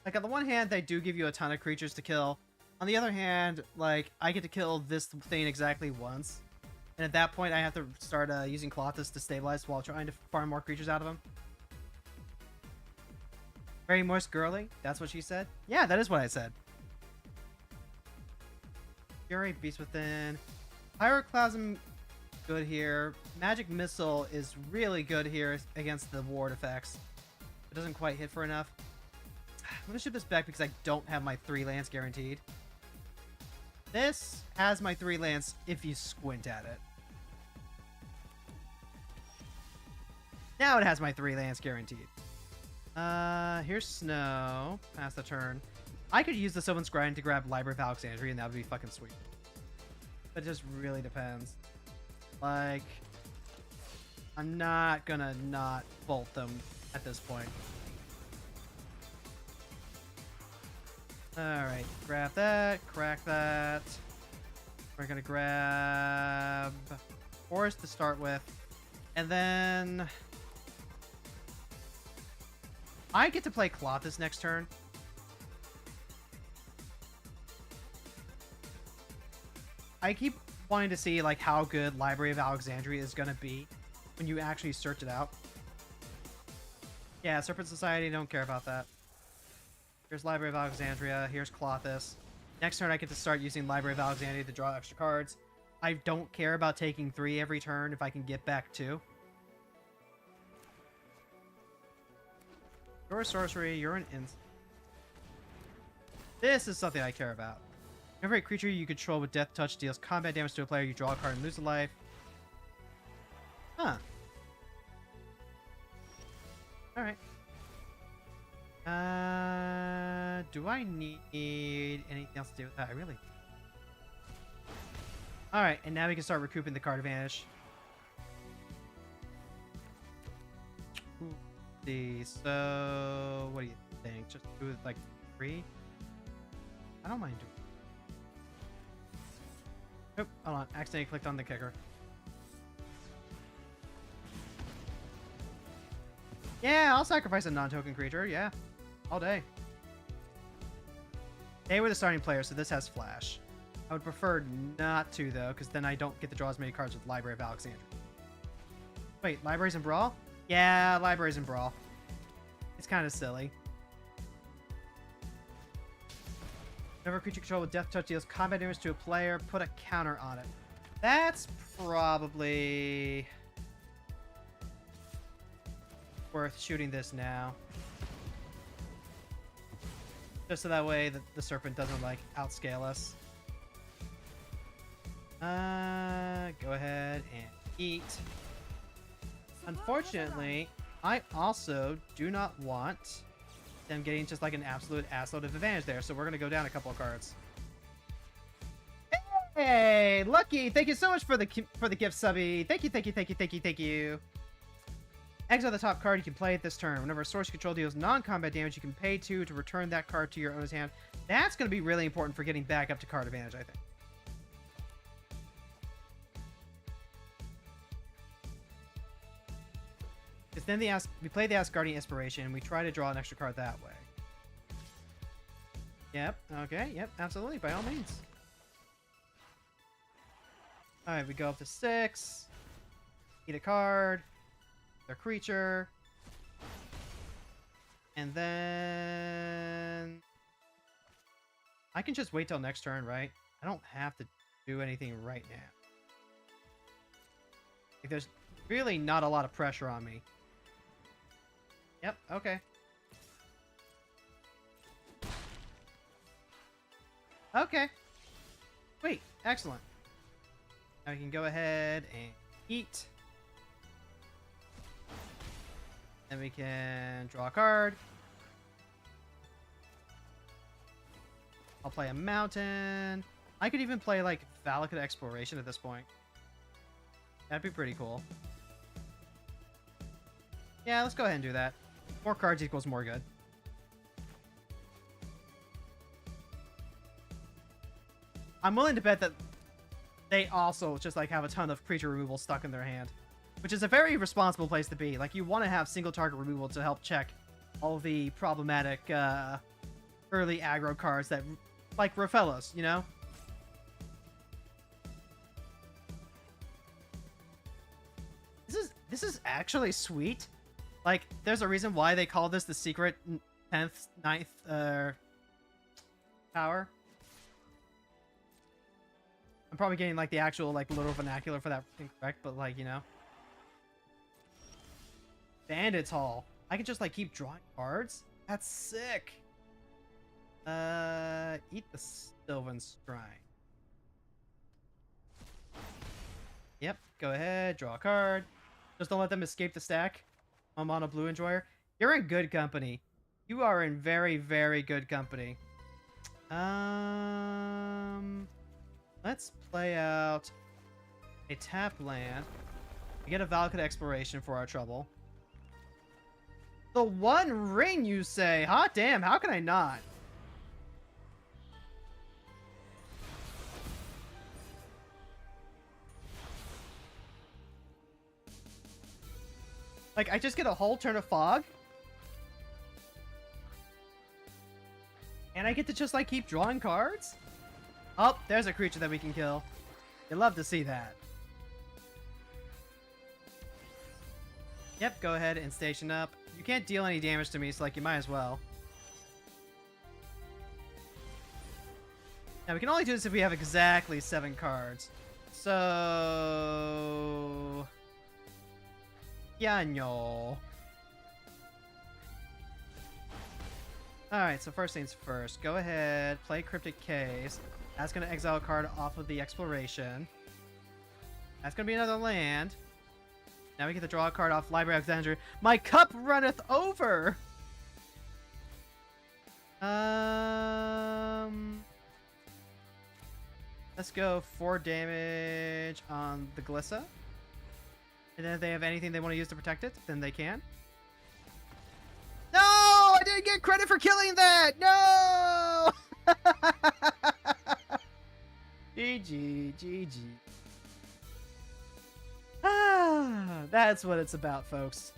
S1: Like, on the one hand, they do give you a ton of creatures to kill. On the other hand, like, I get to kill this thing exactly once. And at that point, I have to start using Colossus to stabilize while trying to farm more creatures out of him. Very moist girly? That's what she said? Yeah, that is what I said. Fury, Beast Within. Pyroclasm, good here. Magic Missile is really good here against the ward effects. It doesn't quite hit for enough. I'm gonna ship this back because I don't have my 3 lands guaranteed. This has my 3 lands if you squint at it. Now it has my 3 lands guaranteed. Here's Snow. Pass the turn. I could use the Sylvan Scribe to grab Library of Alexandria, and that would be fucking sweet. But it just really depends. Like, I'm not gonna not bolt them at this point. Alright, grab that, crack that. We're gonna grab Forest to start with. And then I get to play Colossus next turn. I keep wanting to see like how good Library of Alexandria is gonna be when you actually search it out. Yeah, Serpent Society, don't care about that. Here's Library of Alexandria. Here's Colossus. Next turn, I get to start using Library of Alexandria to draw extra cards. I don't care about taking 3 every turn if I can get back 2. You're a sorcery. You're an int. This is something I care about. Every creature you control with Death Touch deals combat damage to a player. You draw a card and lose a life. Huh. Alright. Do I need anything else to do with that? I really... Alright, and now we can start recouping the card advantage. See, so... What do you think? Just do it like 3? I don't mind doing... Oop, hold on. Accidentally clicked on the kicker. Yeah, I'll sacrifice a non-token creature. Yeah, all day. They were the starting player, so this has flash. I would prefer not to, though, because then I don't get to draw as many cards with Library of Alexandria. Wait, Libraries in Brawl? Yeah, Libraries in Brawl. It's kind of silly. Whenever a creature controlled with Death Touch deals combat damage to a player, put a counter on it. That's probably worth shooting this now. Just so that way the serpent doesn't, like, outscale us. Go ahead and eat. Unfortunately, I also do not want them getting just like an absolute assload of advantage there, so we're gonna go down a couple of cards. Hey, Lucky! Thank you so much for the gift subby. Thank you. Exile the top card you can play at this turn. Whenever a source you control deals non-combat damage, you can pay 2 to return that card to your owner's hand. That's going to be really important for getting back up to card advantage, I think. Because then we play the Asgardian Inspiration, and we try to draw an extra card that way. Yep, okay, yep, absolutely, by all means. Alright, we go up to 6. Eat a card. Their creature. And then I can just wait till next turn, right? I don't have to do anything right now. Like, there's really not a lot of pressure on me. Yep, okay. Okay. Wait, excellent. Now we can go ahead and eat. Then we can draw a card. I'll play a mountain. I could even play, like, Valakut Exploration at this point. That'd be pretty cool. Yeah, let's go ahead and do that. More cards equals more good. I'm willing to bet that they also just, like, have a ton of creature removal stuck in their hand. Which is a very responsible place to be. Like, you want to have single target removal to help check all the problematic early aggro cards that, like Rofellos, you know? This is actually sweet. Like, there's a reason why they call this the secret 10th, 9th power. I'm probably getting, like, the actual, like, literal vernacular for that incorrect, but, like, you know. Bandits Hall. I can just, like, keep drawing cards? That's sick. Eat the Sylvan Shrine. Yep, go ahead, draw a card. Just don't let them escape the stack. I'm on a blue enjoyer. You're in good company. You are in very, very good company. Let's play out a tapped land. We get a Valakut Exploration for our trouble. The One Ring, you say? Hot damn, how can I not? Like, I just get a whole turn of fog? And I get to just, like, keep drawing cards? Oh, there's a creature that we can kill. You love to see that. Yep, go ahead and station up. You can't deal any damage to me, so, like, you might as well. Now, we can only do this if we have exactly 7 cards. So... yeah, no. Alright, so first things first. Go ahead, play Cryptic Case. That's going to exile a card off of the Exploration. That's going to be another land. Now we get to draw a card off Library of Alexandria. My cup runneth over! Let's go 4 damage on the Glissa. And then if they have anything they want to use to protect it, then they can. No! I didn't get credit for killing that! No! GG, GG. Ah, that's what it's about, folks.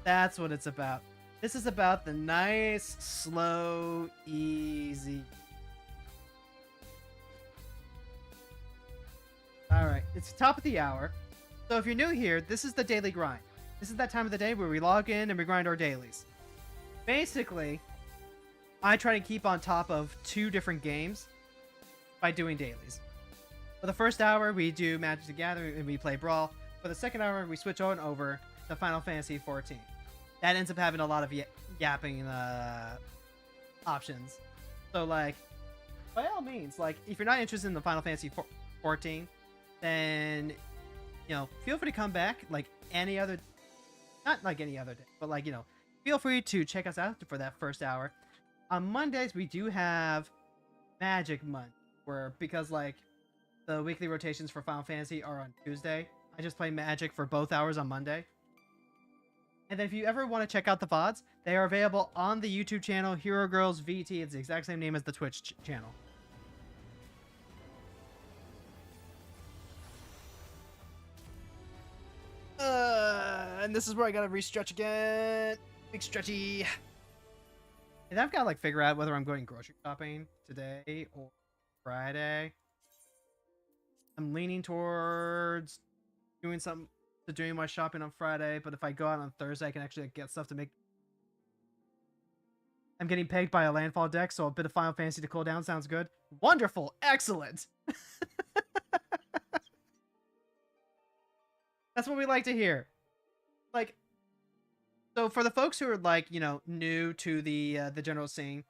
S1: That's what it's about. This is about the nice, slow, easy. Alright, it's the top of the hour. So if you're new here, this is the daily grind. This is that time of the day where we log in and we grind our dailies. Basically, I try to keep on top of 2 different games by doing dailies. For the first hour, we do Magic the Gathering and we play Brawl. For the second hour, we switch on over to Final Fantasy XIV. That ends up having a lot of yapping options. So, like, by all means, like, if you're not interested in the Final Fantasy XIV, then, you know, feel free to come back, like, any other, not like any other day, but, like, you know, feel free to check us out for that first hour. On Mondays, we do have Magic Month, where, because, like, the weekly rotations for Final Fantasy are on Tuesday, I just play Magic for both hours on Monday. And then if you ever want to check out the VODs, they are available on the YouTube channel, Hero Girls VT. It's the exact same name as the Twitch channel. And this is where I gotta restretch again. Big stretchy. And I've gotta, like, figure out whether I'm going grocery shopping today or Friday. I'm leaning towards doing my shopping on Friday, but if I go out on Thursday, I can actually get stuff to make. I'm getting pegged by a landfall deck, so a bit of Final Fantasy to cool down sounds good. Wonderful, excellent. That's what we like to hear. Like, so for the folks who are, like, you know, new to the general scene,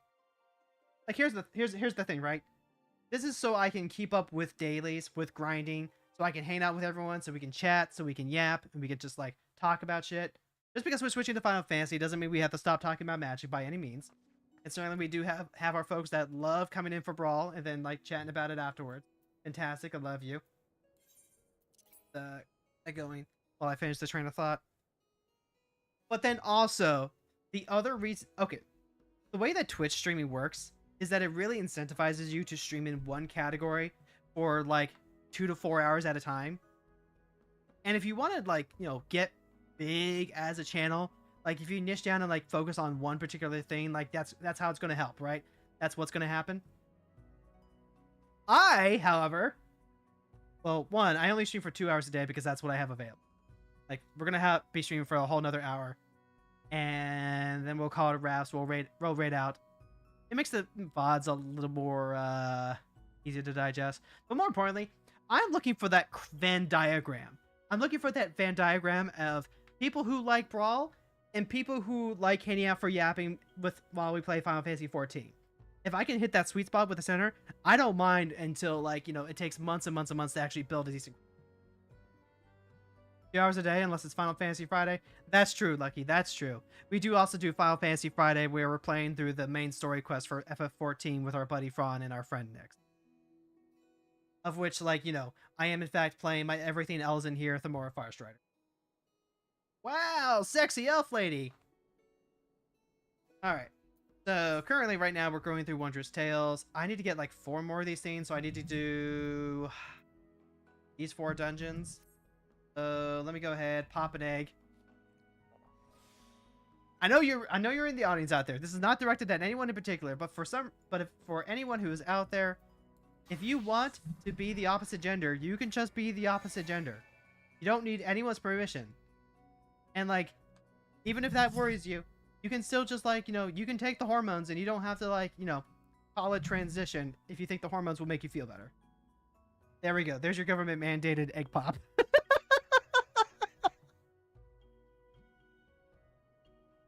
S1: like, here's the thing, right? This is so I can keep up with dailies, with grinding, so I can hang out with everyone, so we can chat, so we can yap, and we can just, like, talk about shit. Just because we're switching to Final Fantasy doesn't mean we have to stop talking about Magic by any means. And certainly we do have our folks that love coming in for Brawl and then, like, chatting about it afterwards. Fantastic, I love you. Going while I finish the train of thought. But then also, the other reason... Okay, the way that Twitch streaming works is that it really incentivizes you to stream in one category for, like, 2 to 4 hours at a time. And if you want to, like, you know, get big as a channel, like, if you niche down and, like, focus on one particular thing, like, that's how it's going to help, right? That's what's going to happen. I, however... Well, one, I only stream for 2 hours a day because that's what I have available. Like, we're going to be streaming for a whole nother hour. And then we'll call it a wrap, so we'll raid out. It makes the VODs a little more easy to digest. But more importantly, I'm looking for that Venn diagram. I'm looking for that Venn diagram of people who like Brawl and people who like hanging out for yapping while we play Final Fantasy XIV. If I can hit that sweet spot with the center, I don't mind until, like, you know, it takes months and months and months to actually build a decent... 2 hours a day, unless it's Final Fantasy Friday. That's true, Lucky. That's true. We do also do Final Fantasy Friday, where we're playing through the main story quest for FF14 with our buddy Fron and our friend Nix. Of which, like, you know, I am in fact playing my everything else in here, Thamora Firestrider. Wow, sexy elf lady! Alright. So, currently, right now, we're going through Wondrous Tales. I need to get, like, 4 more of these things, so I need to do these 4 dungeons. So, let me go ahead, pop an egg. I know you're in the audience out there. This is not directed at anyone in particular, but for anyone who is out there, if you want to be the opposite gender, you can just be the opposite gender. You don't need anyone's permission. And, like, even if that worries you, you can still just, like, you know, you can take the hormones and you don't have to, like, you know, call it transition if you think the hormones will make you feel better. There we go. There's your government mandated egg pop.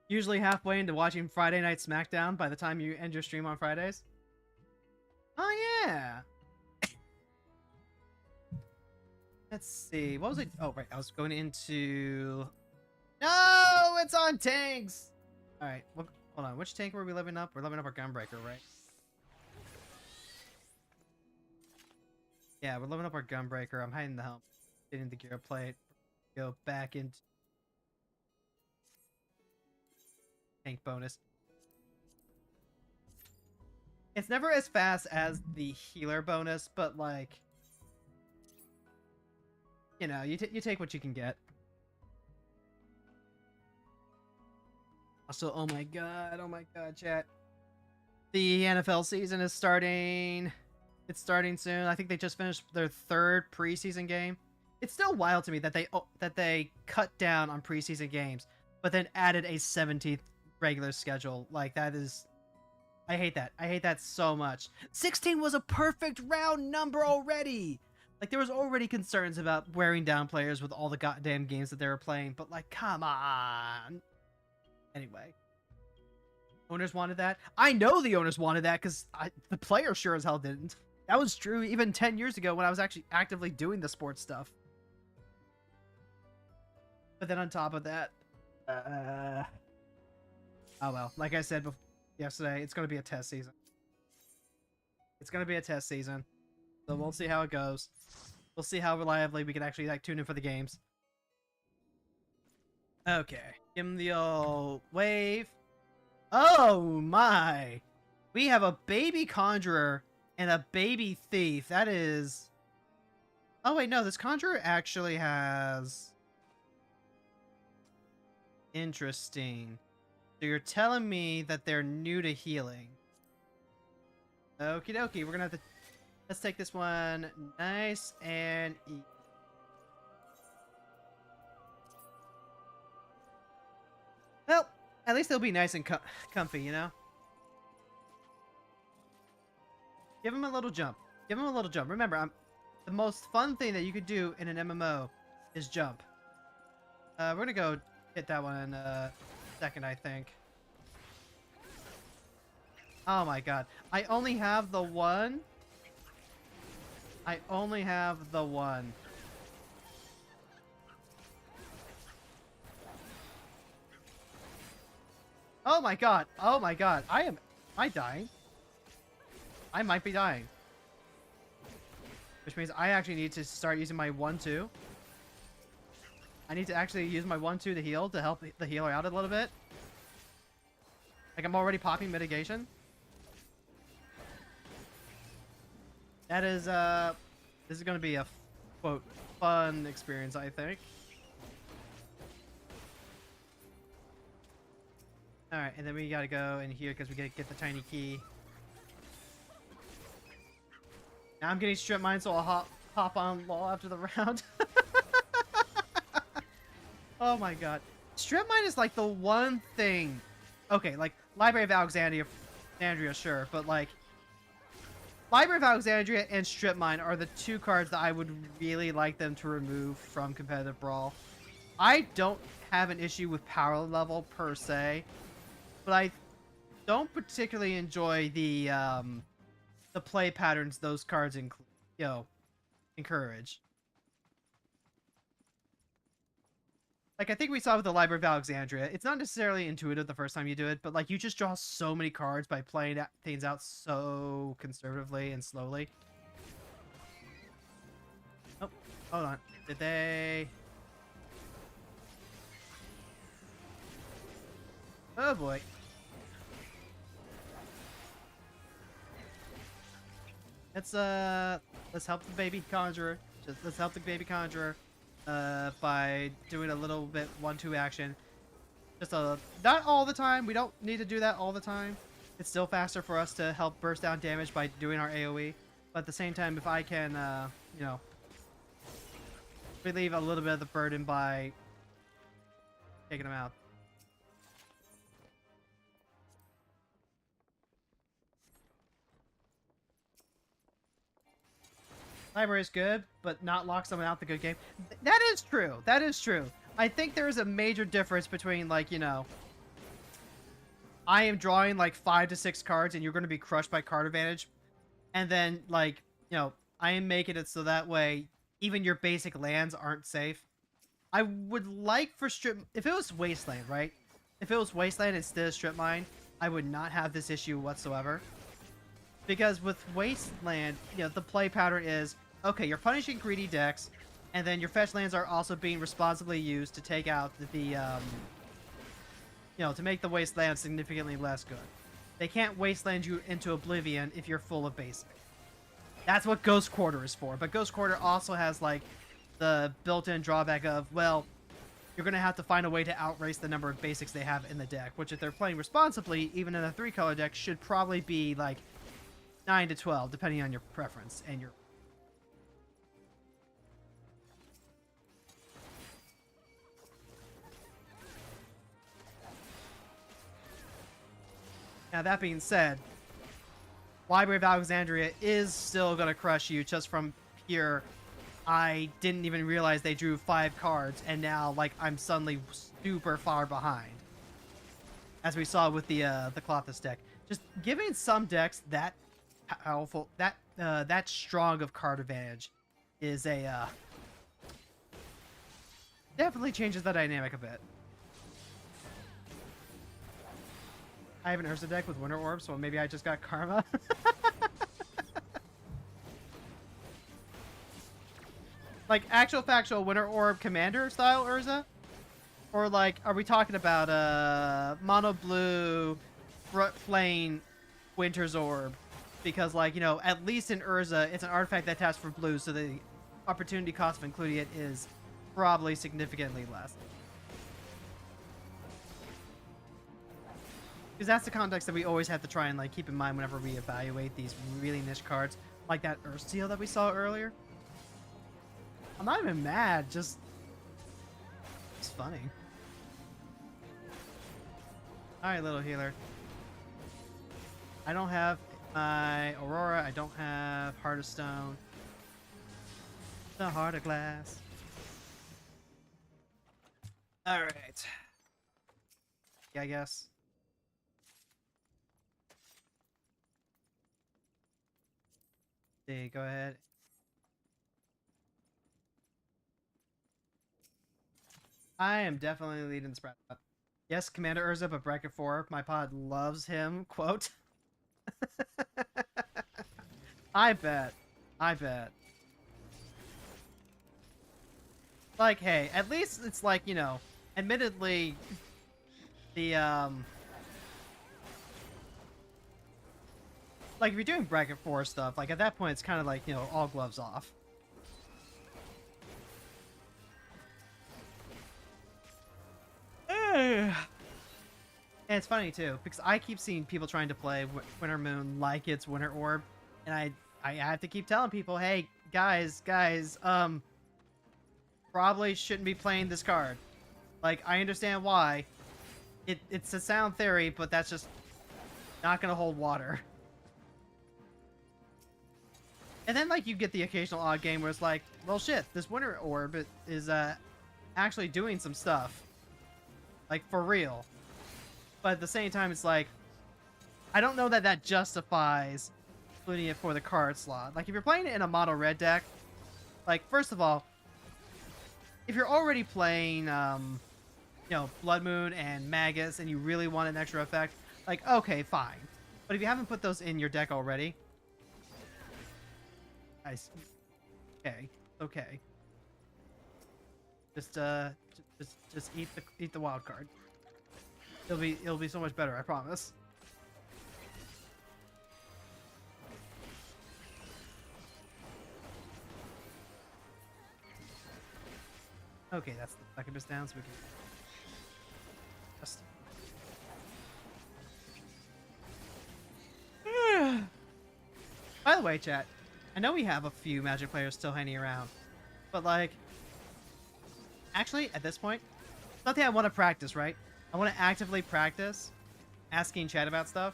S1: Usually halfway into watching Friday Night SmackDown by the time you end your stream on Fridays. Oh, yeah. Let's see. What was it? Oh, right. I was going into... No! It's on tanks! Alright. Hold on. Which tank were we leveling up? We're leveling up our Gunbreaker, right? Yeah, we're leveling up our Gunbreaker. I'm hiding the helm. Getting the gear plate. Go back into... tank bonus. It's never as fast as the healer bonus, but, like... You know, you take what you can get. Also, oh my god, chat. The NFL season is starting. It's starting soon. I think they just finished their 3rd preseason game. It's still wild to me that they cut down on preseason games, but then added a 17th regular schedule. Like, that is... I hate that. I hate that so much. 16 was a perfect round number already! Like, there was already concerns about wearing down players with all the goddamn games that they were playing, but, like, come on! Anyway. Owners wanted that. I know the owners wanted that, because the players sure as hell didn't. That was true even 10 years ago when I was actually actively doing the sports stuff. But then on top of that... oh well. Like I said yesterday, it's going to be a test season. It's going to be a test season. So we'll see how it goes. We'll see how reliably we can actually like tune in for the games. Okay. Give him the old wave. Oh my! We have a baby conjurer and a baby thief. That is... Oh wait, no. This conjurer actually has... Interesting. So you're telling me that they're new to healing. Okie dokie. We're gonna have to... Let's take this one nice and easy. Well, at least they'll be nice and comfy, you know? Give them a little jump. Give them a little jump. Remember, the most fun thing that you could do in an MMO is jump. We're gonna go hit that one in a second, I think. Oh my god. I only have the one. I only have the one. Oh my god. Oh my god. Am I dying? I might be dying. Which means I actually need to start using my 1-2. I need to actually use my 1-2 to heal, to help the healer out a little bit. Like, I'm already popping mitigation. That is, this is going to be a, quote, fun experience, I think. Alright, and then we gotta go in here because we gotta get the tiny key. Now I'm getting strip mine, so I'll hop on law after the round. Oh my god. Strip mine is like the one thing... Okay, like, Library of Alexandria, sure, but like... Library of Alexandria and Strip Mine are the two cards that I would really like them to remove from competitive Brawl. I don't have an issue with power level per se, but I don't particularly enjoy the play patterns those cards encourage. Like, I think we saw with the Library of Alexandria, it's not necessarily intuitive the first time you do it, but, like, you just draw so many cards by playing things out so conservatively and slowly. Oh, hold on. Did they... Oh, boy. Let's help the baby conjurer. Let's help the baby conjurer. By doing a little bit 1-2 action. Just not all the time. We don't need to do that all the time. It's still faster for us to help burst down damage by doing our AoE. But at the same time, if I can, you know, relieve a little bit of the burden by taking them out. Library is good, but not lock someone out the good game. That is true. That is true. I think there is a major difference between, like, you know, I am drawing like 5 to 6 cards and you're going to be crushed by card advantage. And then, like, you know, I am making it so that way even your basic lands aren't safe. I would like for Strip... If it was Wasteland, right? If it was Wasteland instead of Strip Mine, I would not have this issue whatsoever. Because with Wasteland, you know, the play pattern is... Okay, you're punishing greedy decks, and then your fetch lands are also being responsibly used to take out the you know, to make the wasteland significantly less good. They can't wasteland you into oblivion if you're full of basic. That's what Ghost Quarter is for, but Ghost Quarter also has, like, the built-in drawback of, well, you're going to have to find a way to outrace the number of basics they have in the deck, which if they're playing responsibly, even in a 3-color deck, should probably be, like, 9 to 12, depending on your preference and your... Now, that being said, Library of Alexandria is still going to crush you just from pure, I didn't even realize they drew 5 cards, and now, like, I'm suddenly super far behind. As we saw with the Clothis deck. Just giving some decks that powerful, that strong of card advantage is a, definitely changes the dynamic a bit. I have an Urza deck with Winter Orb, so maybe I just got Karma. Like, actual factual Winter Orb Commander style Urza? Or, like, are we talking about, Mono Blue, Flame, Winter's Orb? Because, like, you know, at least in Urza, it's an artifact that taps for blue, so the opportunity cost of including it is probably significantly less. Because that's the context that we always have to try and, like, keep in mind whenever we evaluate these really niche cards. Like that Earthsteel that we saw earlier. I'm not even mad, just... it's funny. Alright, little healer. I don't have my Aurora. I don't have Heart of Stone. The Heart of Glass. Alright. Yeah, I guess. Go ahead. I am definitely leading the spread up. Yes, Commander Urza, but bracket 4. My pod loves him. Quote. I bet. I bet. Like, hey, at least it's like, you know, admittedly, the, like, if you're doing bracket 4 stuff, like, at that point, it's kind of like, you know, all gloves off. And it's funny, too, because I keep seeing people trying to play Winter Moon like it's Winter Orb, and I have to keep telling people, hey, guys, probably shouldn't be playing this card. Like, I understand why. It's a sound theory, but that's just not going to hold water. And then, like, you get the occasional odd game where it's like, well, shit, this Winter Orb is actually doing some stuff. Like, for real. But at the same time, it's like, I don't know that that justifies including it for the card slot. Like, if you're playing it in a mono red deck, like, first of all, if you're already playing, you know, Blood Moon and Magus, and you really want an extra effect, like, okay, fine. But if you haven't put those in your deck already, okay. Just eat the wild card. It'll be so much better, I promise. Okay, that's the succubus down, so we can just... By the way, chat, I know we have a few Magic players still hanging around, but, like, actually, at this point, it's something I want to practice, right? I want to actively practice asking chat about stuff.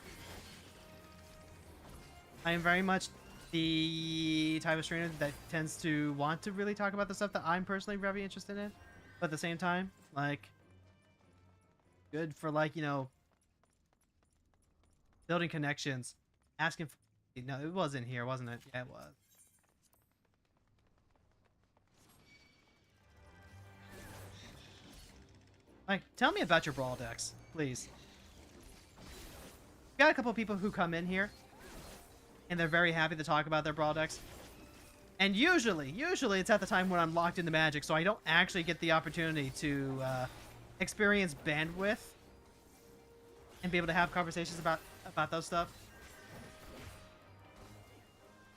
S1: I am very much the type of streamer that tends to want to really talk about the stuff that I'm personally very interested in. But at the same time, like, good for, like, you know, building connections. Asking for... No, it was in here, wasn't it? Yeah, it was. Like, tell me about your Brawl decks, please. We've got a couple of people who come in here, and they're very happy to talk about their Brawl decks. And usually it's at the time when I'm locked into Magic, so I don't actually get the opportunity to experience bandwidth and be able to have conversations about those stuff.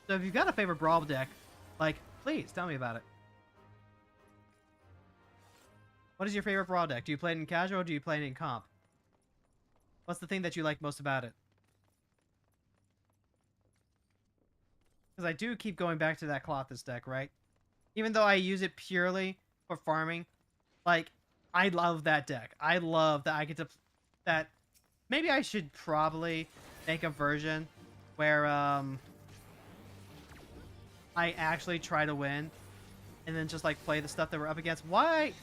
S1: So if you've got a favorite Brawl deck, like, please tell me about it. What is your favorite Brawl deck? Do you play it in casual or do you play it in comp? What's the thing that you like most about it? Because I do keep going back to that Clothis deck, right? Even though I use it purely for farming, like, I love that deck. I love that I get to... that maybe I should probably make a version where I actually try to win and then just like play the stuff that we're up against. Why?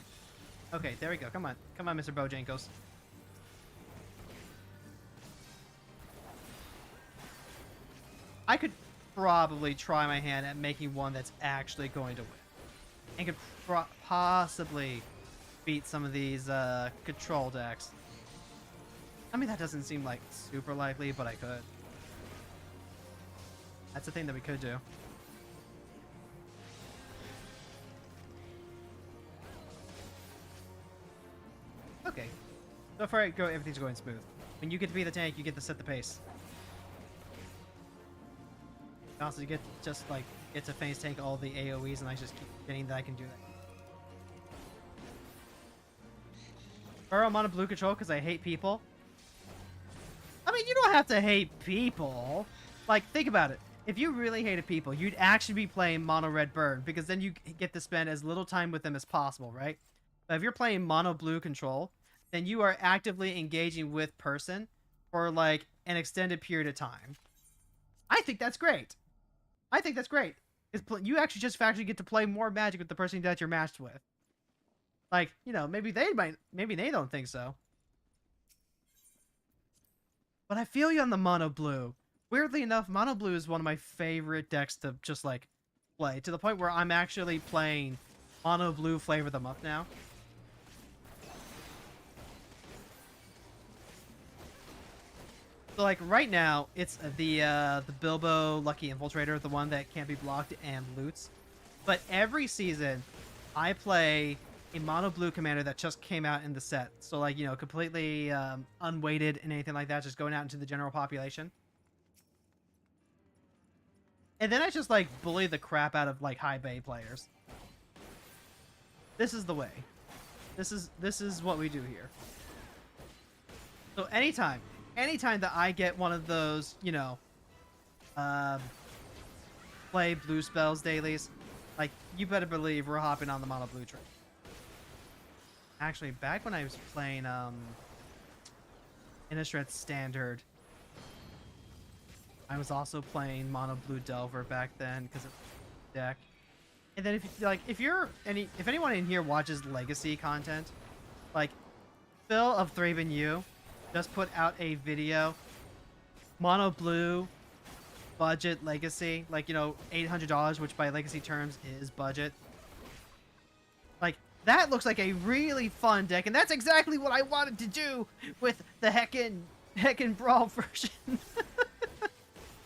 S1: Okay, there we go. Come on, Mr. Bojankos. I could probably try my hand at making one that's actually going to win, and could possibly beat some of these control decks. I mean, that doesn't seem like super likely, but I could. That's the thing that we could do. Okay. So far, everything's going smooth. When you get to be the tank, you get to set the pace. Also, you get just like get to phase tank all the AoEs, and I just keep getting that I can do that. Or I'm on a blue control because I hate people. I mean, you don't have to hate people. Like, think about it. If you really hated people, you'd actually be playing mono red burn, because then you get to spend as little time with them as possible, right? But if you're playing mono blue control, then you are actively engaging with person for like an extended period of time. I think that's great. I think that's great. You actually just factually get to play more Magic with the person that you're matched with. Like, you know, maybe they don't think so. But I feel you on the mono blue. Weirdly enough, mono blue is one of my favorite decks to just like play, to the point where I'm actually playing mono blue Flavor Them Up now. So like right now, it's the Bilbo Lucky Infiltrator, the one that can't be blocked and loots. But every season, I play a mono blue commander that just came out in the set. So like, you know, completely unweighted and anything like that, just going out into the general population. And then I just like bully the crap out of like high bay players. This is the way. This is what we do here. So anytime that I get one of those, you know, play blue spells dailies, like, you better believe we're hopping on the mono blue train. Actually, back when I was playing Innistrad Standard, I was also playing mono blue Delver back then because of the deck. And then if anyone in here watches Legacy content, like Phil of Thraben U just put out a video, mono blue budget Legacy, like, you know, $800, which by Legacy terms is budget. Like, that looks like a really fun deck, and that's exactly what I wanted to do with the heckin' Brawl version.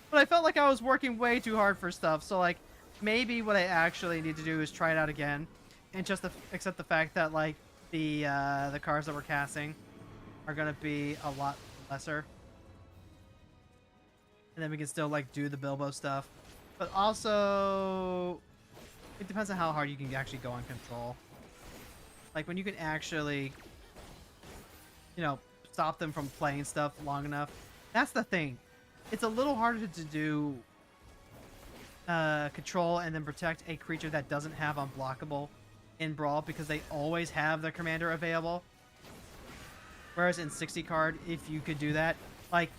S1: But I felt like I was working way too hard for stuff, so like, maybe what I actually need to do is try it out again, and just accept the fact that like the cards that we're casting are gonna be a lot lesser, and then we can still like do the Bilbo stuff. But also, it depends on how hard you can actually go on control. Like when you can actually, you know, stop them from playing stuff long enough. That's the thing. It's a little harder to do control and then protect a creature that doesn't have unblockable in Brawl, because they always have their commander available. Whereas in 60 card, if you could do that, like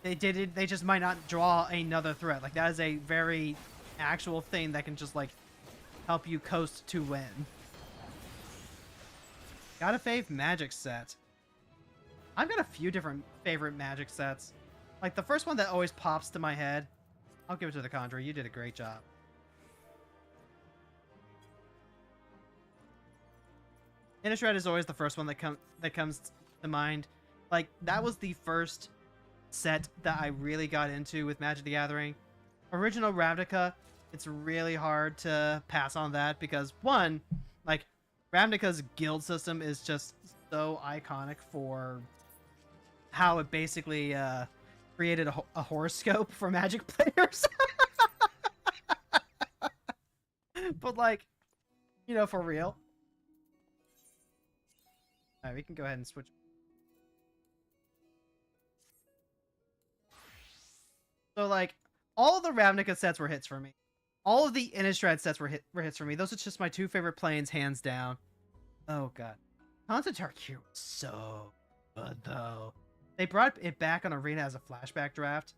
S1: they just might not draw another threat. Like that is a very actual thing that can just like help you coast to win. Got a fave Magic set. I've got a few different favorite Magic sets. Like the first one that always pops to my head, I'll give it to the Conjurer. You did a great job. Innistrad is always the first one that comes to mind. Like that was the first set that I really got into with Magic the Gathering. Original Ravnica, it's really hard to pass on that because one, like Ravnica's guild system is just so iconic for how it basically created a horoscope for Magic players. But like, you know, for real. Alright, we can go ahead and switch. So like, all the Ravnica sets were hits for me. All of the Innistrad sets were hits for me. Those are just my two favorite planes, hands down. Oh god. Concept Tarkir was so good though. They brought it back on Arena as a flashback draft,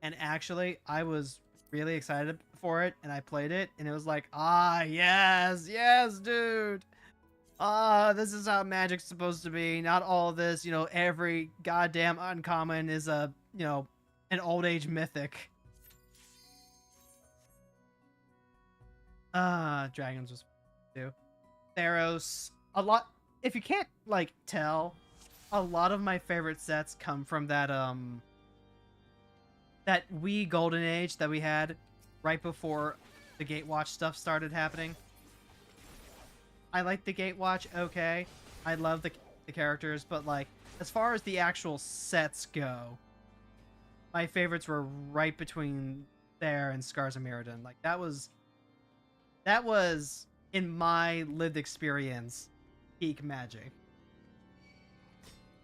S1: and actually, I was really excited for it, and I played it, and it was like, ah, yes, yes, dude. Ah, this is how Magic's supposed to be. Not all of this, every goddamn uncommon is a, an old age mythic. Dragons was too. Theros, a lot. If you can't like tell, a lot of my favorite sets come from that that Wii Golden Age that we had right before the Gatewatch stuff started happening. I like the Gatewatch, okay. I love the characters, but like as far as the actual sets go, my favorites were right between there and Scars of Mirrodin. Like that was in my lived experience peak Magic.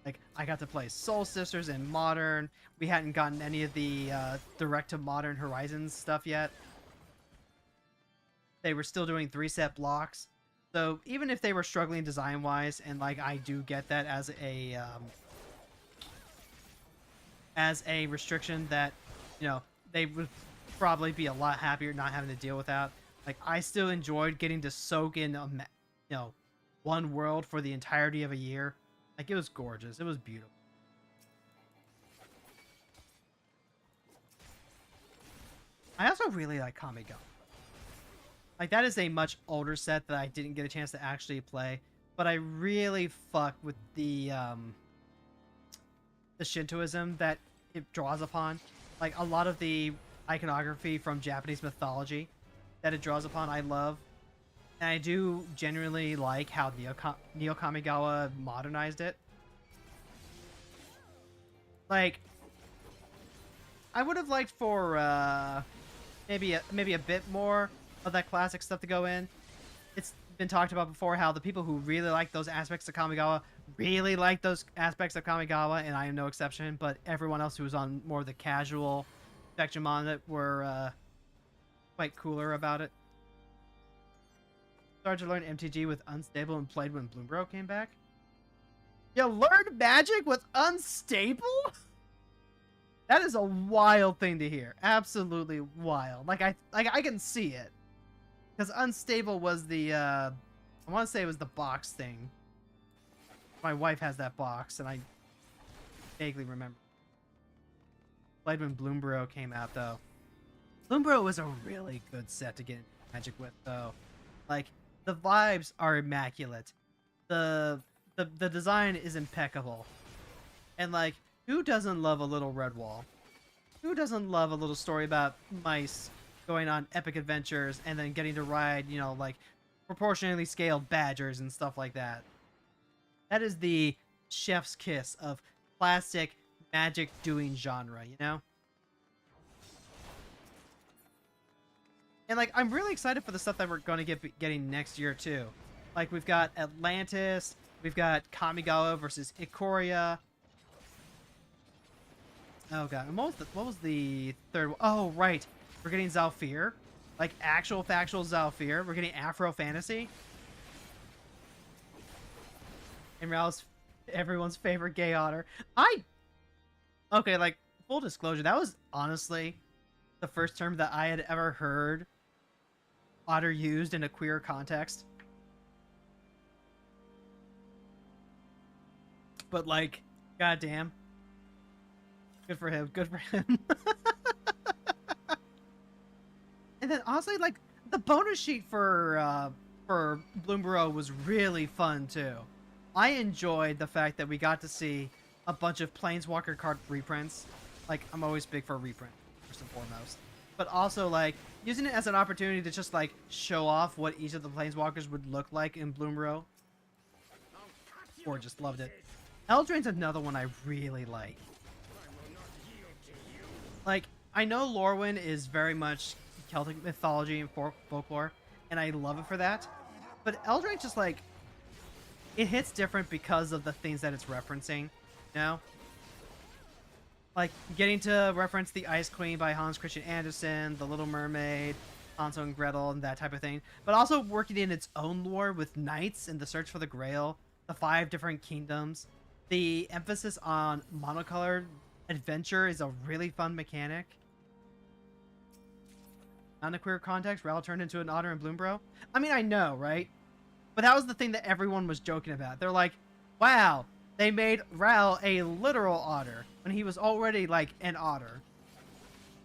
S1: Like I got to play Soul Sisters in Modern. We hadn't gotten any of the direct to Modern Horizons stuff yet. They were still doing 3-set blocks. So even if they were struggling design wise, and like I do get that as a restriction that they would probably be a lot happier not having to deal with that. Like I still enjoyed getting to soak in one world for the entirety of a year. Like it was gorgeous. It was beautiful. I also really like Kamigo. Like that is a much older set that I didn't get a chance to actually play, but I really fuck with the Shintoism that it draws upon. Like a lot of the iconography from Japanese mythology that it draws upon, I love. And I do genuinely like how Neo Kamigawa modernized it. Like, I would have liked for maybe a bit more of that classic stuff to go in. It's been talked about before how the people who really like those aspects of Kamigawa really like those aspects of Kamigawa, and I am no exception. But everyone else who was on more of the casual spectrum on it were quite cooler about it. Started to learn MTG with Unstable and played when Bloombro came back. You learned Magic with Unstable? That is a wild thing to hear. Absolutely wild. Like I can see it. Because Unstable was the I want to say it was the box thing. My wife has that box and I vaguely remember. Played when Bloombro came out though. Bloombro was a really good set to get Magic with though. Like the vibes are immaculate. The design is impeccable. And like who doesn't love a little red wall? Who doesn't love a little story about mice going on epic adventures and then getting to ride, like proportionally scaled badgers and stuff like that? That is the chef's kiss of classic Magic doing genre, And like I'm really excited for the stuff that we're going to getting next year too. Like we've got Atlantis, we've got Kamigawa versus Ikoria. Oh god, and what was the third one? Oh right, we're getting Zalfir, like actual factual Zalfir. We're getting Afro Fantasy, and Ralph's everyone's favorite gay otter. Okay, like full disclosure, that was honestly the first term that I had ever heard otter used in a queer context. But like, goddamn. Good for him. Good for him. And then honestly, like the bonus sheet for Bloombro was really fun too. I enjoyed the fact that we got to see a bunch of Planeswalker card reprints. Like I'm always big for a reprint first and foremost, but also like using it as an opportunity to just like show off what each of the Planeswalkers would look like in Bloombro. Or just loved it. Eldraine's another one I really like. Like, I know Lorwyn is very much Celtic mythology and folklore, and I love it for that. But Eldraine just, like, it hits different because of the things that it's referencing, Like, getting to reference The Ice Queen by Hans Christian Andersen, The Little Mermaid, Hansel and Gretel, and that type of thing. But also working in its own lore with knights and the search for the Grail, the 5 different kingdoms. the emphasis on monocolored adventure is a really fun mechanic. On a queer context, Ral turned into an otter in Bloombro. I mean, I know, right? But that was the thing that everyone was joking about. They're like, wow, they made Ral a literal otter when he was already like an otter.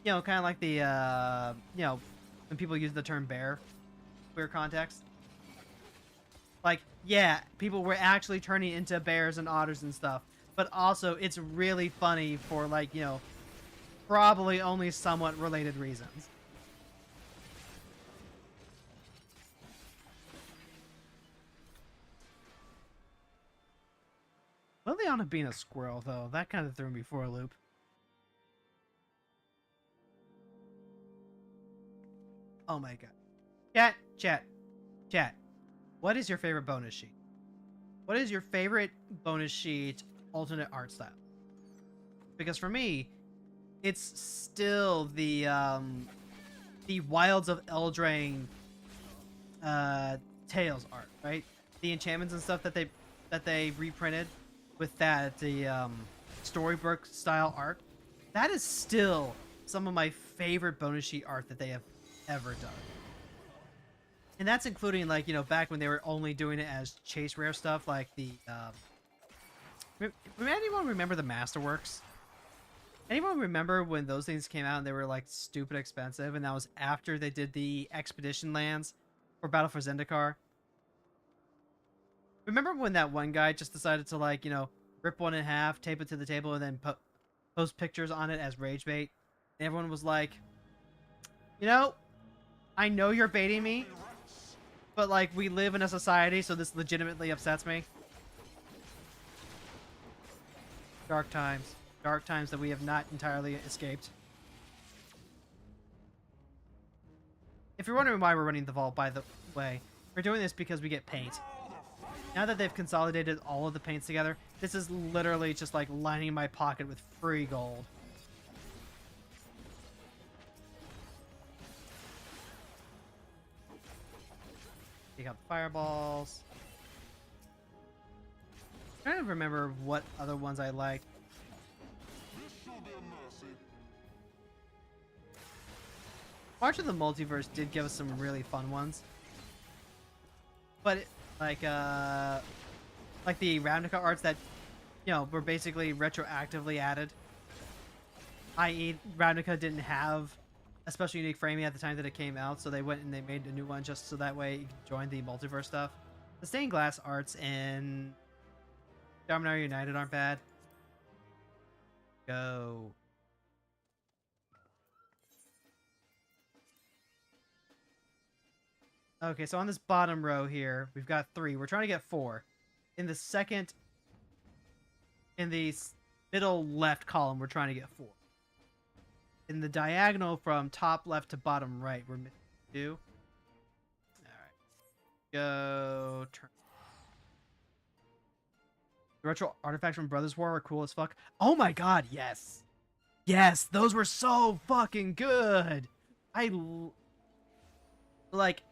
S1: You know, kind of like the, you know, when people use the term bear, queer context. Like, yeah, people were actually turning into bears and otters and stuff. But also, it's really funny for, like, you know, probably only somewhat related reasons. Liliana being a squirrel, though, that kind of threw me for a loop. Oh my god. Chat. What is your favorite bonus sheet? What is your favorite bonus sheet alternate art style? Because for me, it's still the Wilds of Eldraine Tales art, right? The enchantments and stuff that they reprinted with the storybook style art. That is still some of my favorite bonus sheet art that they have ever done. And that's including, like, you know, back when they were only doing it as chase rare stuff, like the anyone remember the Masterworks? Anyone remember when those things came out and they were like stupid expensive, and that was after they did the expedition lands for Battle for Zendikar? Remember when that one guy just decided to, like, you know, rip one in half, tape it to the table, and then post pictures on it as rage bait? And everyone was like, you know, I know you're baiting me, but, like, we live in a society, so this legitimately upsets me. Dark times. Dark times that we have not entirely escaped. If you're wondering why we're running the vault, by the way, we're doing this because we get paint. Now that they've consolidated all of the paints together, this is literally just like lining my pocket with free gold. Take out the fireballs. I'm trying to remember what other ones I liked. March of the Multiverse did give us some really fun ones. But like the Ravnica arts that, you know, were basically retroactively added. I.e., Ravnica didn't have a special unique framing at the time that it came out, so they went and they made a new one just so that way you could join the multiverse stuff. The stained glass arts in Dominaria United aren't bad. Go. Okay, so on this bottom row here, we've got 3. We're trying to get 4. In the second, in the middle left column, we're trying to get 4. In the diagonal from top left to bottom right, we're missing 2. Alright. Go. Turn. The retro artifacts from Brothers War are cool as fuck. Oh my god, yes! Yes, those were so fucking good! Like,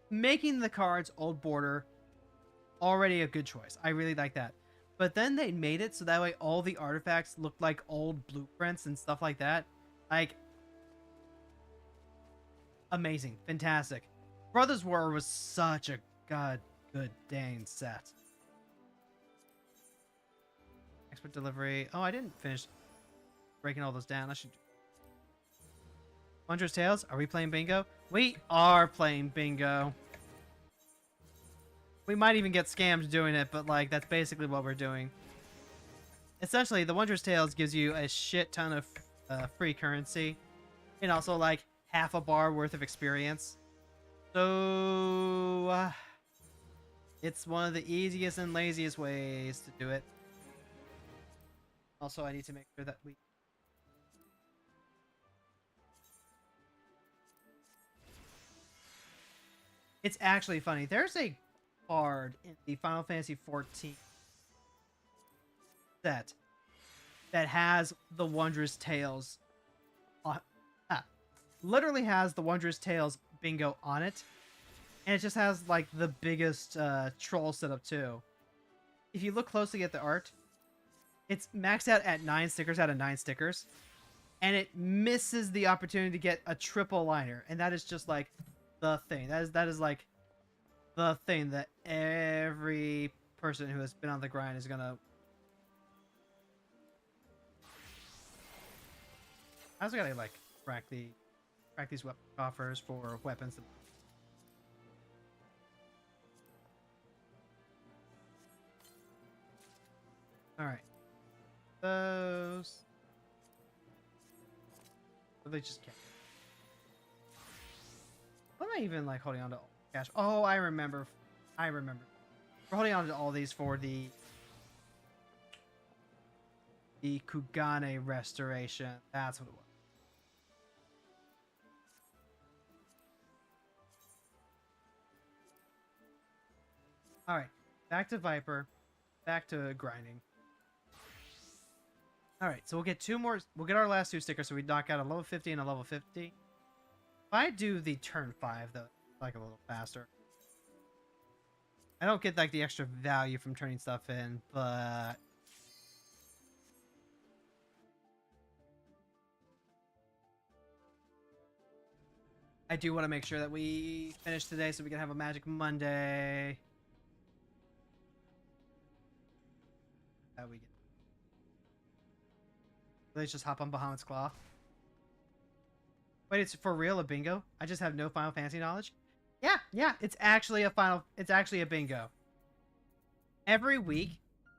S1: making the cards old border, already a good choice. I really like that. But then they made it so that way all the artifacts looked like old blueprints and stuff like that. Like, amazing. Fantastic. Brothers War was such a good dang set. Expert delivery. Oh, I didn't finish breaking all those down. I should. Wondrous Tales. Are we playing bingo? We are playing bingo. We might even get scammed doing it, but, like, that's basically what we're doing. Essentially, the Wondrous Tales gives you a shit ton of free currency, and also, like, half a bar worth of experience. So, it's one of the easiest and laziest ways to do it. Also, I need to make sure that we... It's actually funny. There's a card in the Final Fantasy XIV set that has the Wondrous Tales literally has the Wondrous Tales bingo on it, and it just has, like, the biggest troll setup too. if you look closely at the art, it's maxed out at 9 stickers out of 9 stickers. And it misses the opportunity to get a triple liner. And that is just like the thing. That is like the thing that every person who has been on the grind is gonna. I also gotta like crack these weapon coffers for weapons. All right, those. They just can't. What am I even like holding on to? Cash. Oh, I remember. We're holding on to all these for the Kugane restoration. That's what it was. All right, back to Viper, back to grinding. All right, so we'll get 2 more. We'll get our last 2 stickers, so we knock out a level 50 and a level 50. If I do the turn 5, though, like a little faster. I don't get like the extra value from turning stuff in, but I do want to make sure that we finish today so we can have a Magic Monday. That we get. Let's just hop on Bahamut's Claw. Wait, it's for real a bingo? I just have no Final Fantasy knowledge? Yeah, it's actually a bingo. Every week,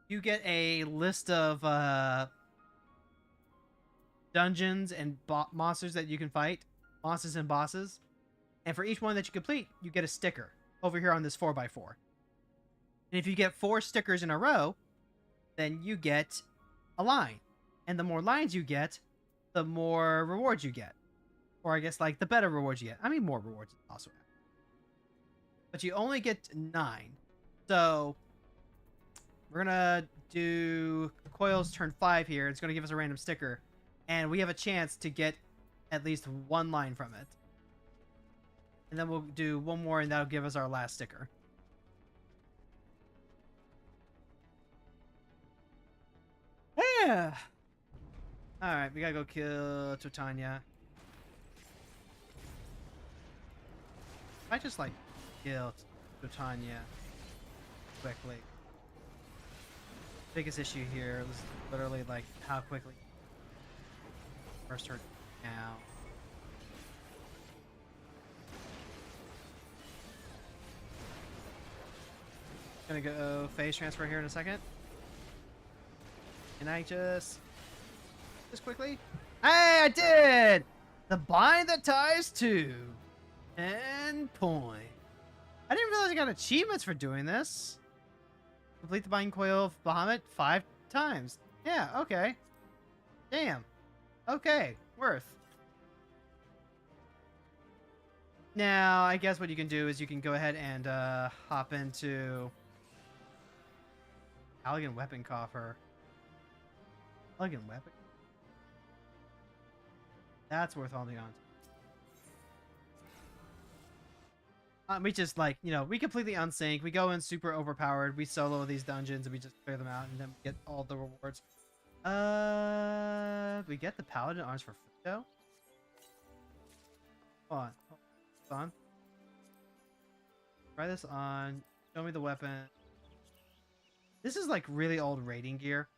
S1: you get a list of dungeons and monsters that you can fight. Monsters and bosses. And for each one that you complete, you get a sticker over here on this 4x4. And if you get 4 stickers in a row, then you get a line. And the more lines you get, the more rewards you get. Or I guess like the better rewards you get. I mean more rewards also. But you only get 9. So we're gonna do Coil's turn 5 here. It's gonna give us a random sticker. And we have a chance to get at least 1 line from it. And then we'll do 1 more and that'll give us our last sticker. Yeah. Alright, we gotta go kill Titania. If I just like kill Titania quickly. Biggest issue here was literally like how quickly first turn now. Gonna go phase transfer here in a second. Can I just quickly? Hey, I did! The bind that ties 2. 10 point. I didn't realize I got achievements for doing this. Complete the binding coil of Bahamut 5 times. Yeah, okay. Damn. Okay, worth. Now, I guess what you can do is you can go ahead and hop into Elegant Weapon Coffer. Elegant Weapon? That's worth holding on to. We just like, you know, we completely unsync. We go in super overpowered. We solo these dungeons and we just clear them out and then we get all the rewards. We get the Paladin Arms for free though. Hold on. Try this on. Show me the weapon. This is like really old raiding gear.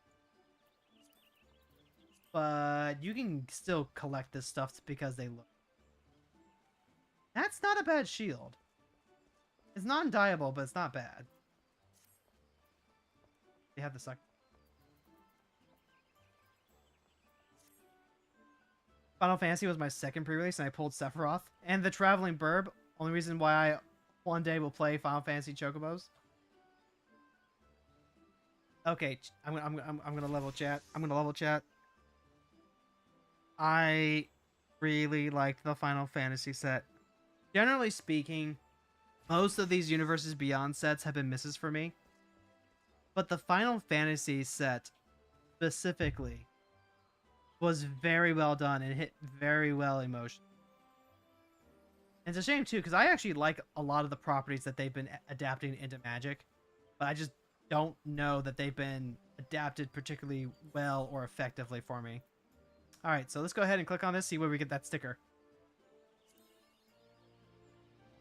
S1: But you can still collect this stuff because they look. That's not a bad shield. It's non-dyeable, but it's not bad. They have the suck. Final Fantasy was my second pre-release, and I pulled Sephiroth and the Traveling Burb. Only reason why I one day will play Final Fantasy Chocobos. Okay, I'm gonna level chat. I really liked the Final Fantasy set. Generally speaking, most of these Universes Beyond sets have been misses for me. But the Final Fantasy set, specifically, was very well done and hit very well emotionally. And it's a shame, too, because I actually like a lot of the properties that they've been adapting into Magic. But I just don't know that they've been adapted particularly well or effectively for me. All right, so let's go ahead and click on this, see where we get that sticker.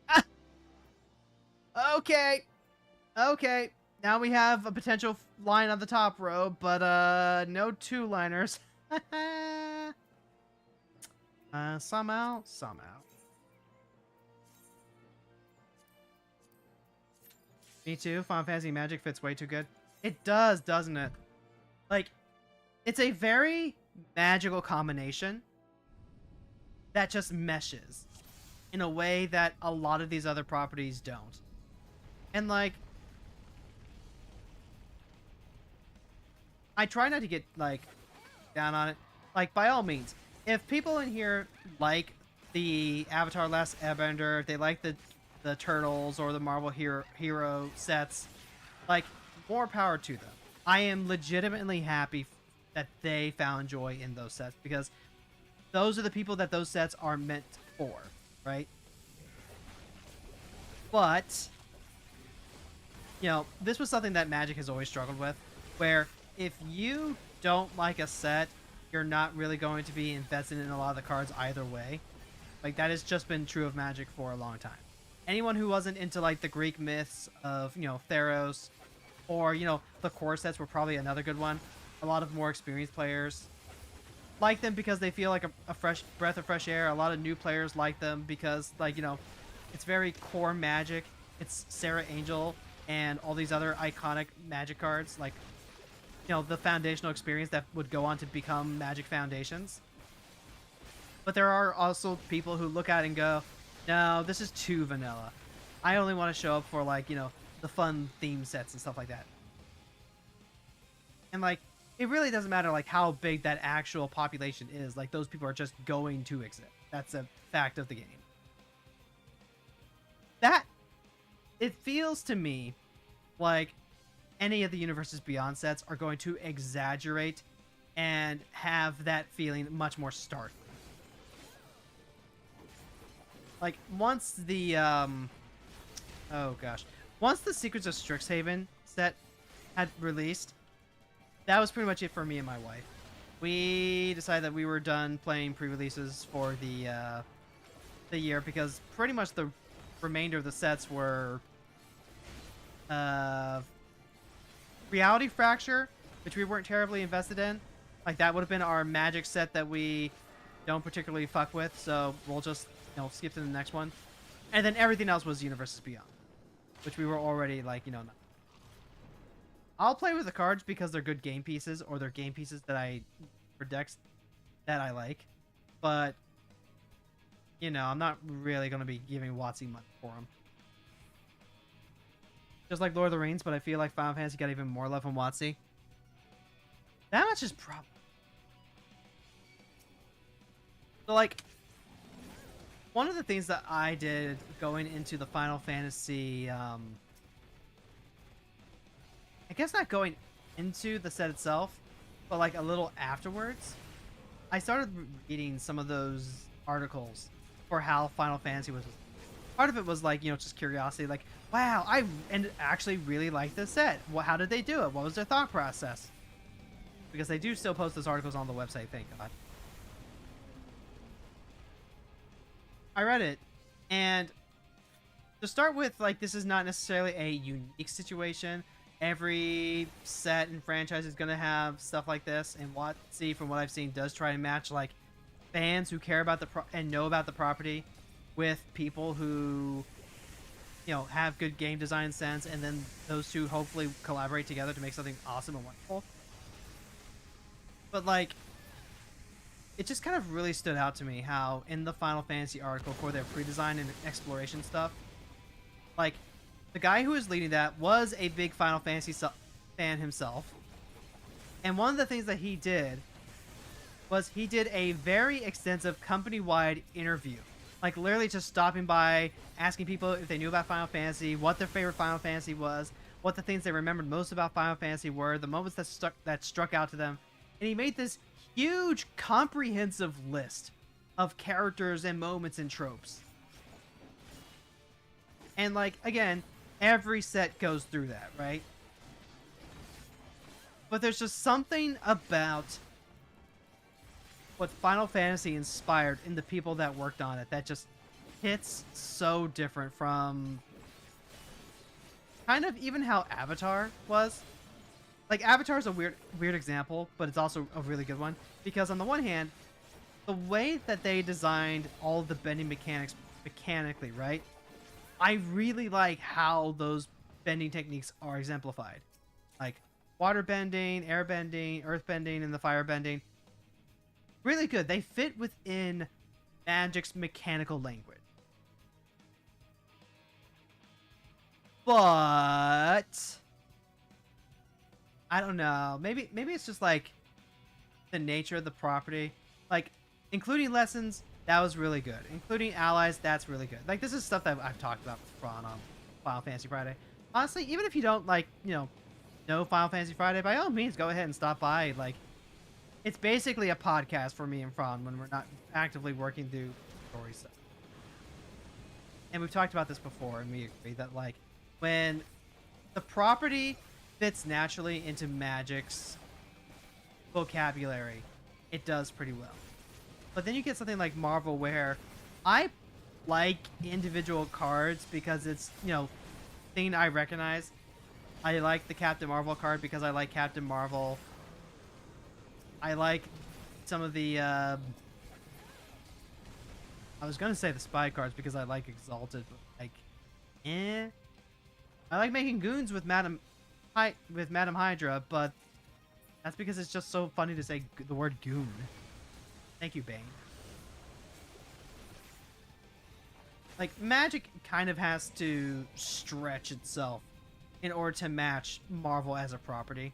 S1: Ah! Okay. Okay. Now we have a potential line on the top row, but no two-liners. Somehow. Me too. Final Fantasy Magic fits way too good. It does, doesn't it? Like, it's a very magical combination that just meshes in a way that a lot of these other properties don't. And like, I try not to get like down on it. Like, by all means, if people in here like the Avatar Last Airbender, if they like the Turtles or the Marvel Hero sets, like, more power to them. I am legitimately happy that they found joy in those sets, because those are the people that those sets are meant for, right? But, you know, this was something that Magic has always struggled with, where if you don't like a set, you're not really going to be invested in a lot of the cards either way. Like, that has just been true of Magic for a long time. Anyone who wasn't into, like, the Greek myths of, you know, Theros, or, you know, the core sets were probably another good one. A lot of more experienced players like them because they feel like a fresh breath of fresh air. A lot of new players like them because, like, you know, it's very core Magic. It's Sarah Angel and all these other iconic Magic cards, like, you know, the foundational experience that would go on to become Magic Foundations. But there are also people who look at it and go, no, this is too vanilla. I only want to show up for, like, you know, the fun theme sets and stuff like that. And, like, it really doesn't matter, like, how big that actual population is. Like, those people are just going to exist. That's a fact of the game. That, it feels to me like any of the Universes Beyond sets are going to exaggerate and have that feeling much more stark. Like, once the, oh gosh. Once the Secrets of Strixhaven set had released, that was pretty much it for me and my wife. We decided that we were done playing pre-releases for the year, because pretty much the remainder of the sets were Reality Fracture, which we weren't terribly invested in. Like, that would have been our Magic set that we don't particularly fuck with, so we'll just, you know, skip to the next one. And then everything else was Universes Beyond, which we were already, like, you know, not. I'll play with the cards because they're good game pieces, or they're game pieces that I, for decks that I like. But, you know, I'm not really going to be giving WotC money for them. Just like Lord of the Rings, but I feel like Final Fantasy got even more love from WotC. That much is problem. So, like, one of the things that I did going into the Final Fantasy, I guess not going into the set itself, but like a little afterwards, I started reading some of those articles for how Final Fantasy was. Part of it was like, you know, just curiosity, like, wow, I actually really like this set. Well, how did they do it? What was their thought process? Because they do still post those articles on the website, thank God. I read it, and to start with, like, this is not necessarily a unique situation. Every set and franchise is going to have stuff like this, and WotC, from what I've seen, does try to match, like, fans who care about and know about the property with people who, you know, have good game design sense, and then those two hopefully collaborate together to make something awesome and wonderful. But, like, it just kind of really stood out to me how in the Final Fantasy article for their pre-design and exploration stuff, like, the guy who was leading that was a big Final Fantasy fan himself. And one of the things that he did was he did a very extensive company-wide interview. Like, literally just stopping by, asking people if they knew about Final Fantasy, what their favorite Final Fantasy was, what the things they remembered most about Final Fantasy were, the moments that struck out to them. And he made this huge, comprehensive list of characters and moments and tropes. And, like, again, every set goes through that, right? But there's just something about what Final Fantasy inspired in the people that worked on it that just hits so different from kind of even how Avatar was. Like, Avatar is a weird example, but it's also a really good one. Because on the one hand, the way that they designed all of the bending mechanics mechanically, right? I really like how those bending techniques are exemplified. Like, water bending, air bending, earth bending, and the fire bending. Really good. They fit within Magic's mechanical language. But I don't know. Maybe it's just like the nature of the property. Like, including lessons, that was really good. Including allies, that's really good. Like, this is stuff that I've talked about with Ron on Final Fantasy Friday. Honestly, even if you don't like, know Final Fantasy Friday, by all means, go ahead and stop by. Like, it's basically a podcast for me and Fran when we're not actively working through story stuff. And we've talked about this before, and we agree that, like, when the property fits naturally into Magic's vocabulary, it does pretty well. But then you get something like Marvel, where I like individual cards because it's, thing I recognize. I like the Captain Marvel card because I like Captain Marvel. I like some of the, I was gonna say the spy cards because I like Exalted, but like, I like making goons with Madam Hydra, but that's because it's just so funny to say the word goon. Thank you, Bane. Like, Magic kind of has to stretch itself in order to match Marvel as a property.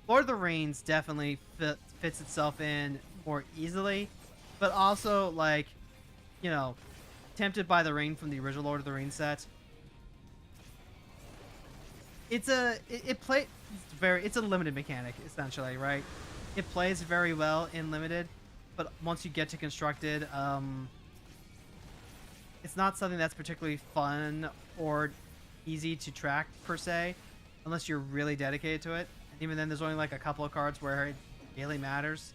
S1: Lord of the Rings definitely fits itself in more easily, but also, like, Tempted by the Ring from the original Lord of the Rings set. It's a limited mechanic, essentially, right? It plays very well in limited, but once you get to constructed, it's not something that's particularly fun or easy to track per se, unless you're really dedicated to it. And even then, there's only like a couple of cards where it really matters.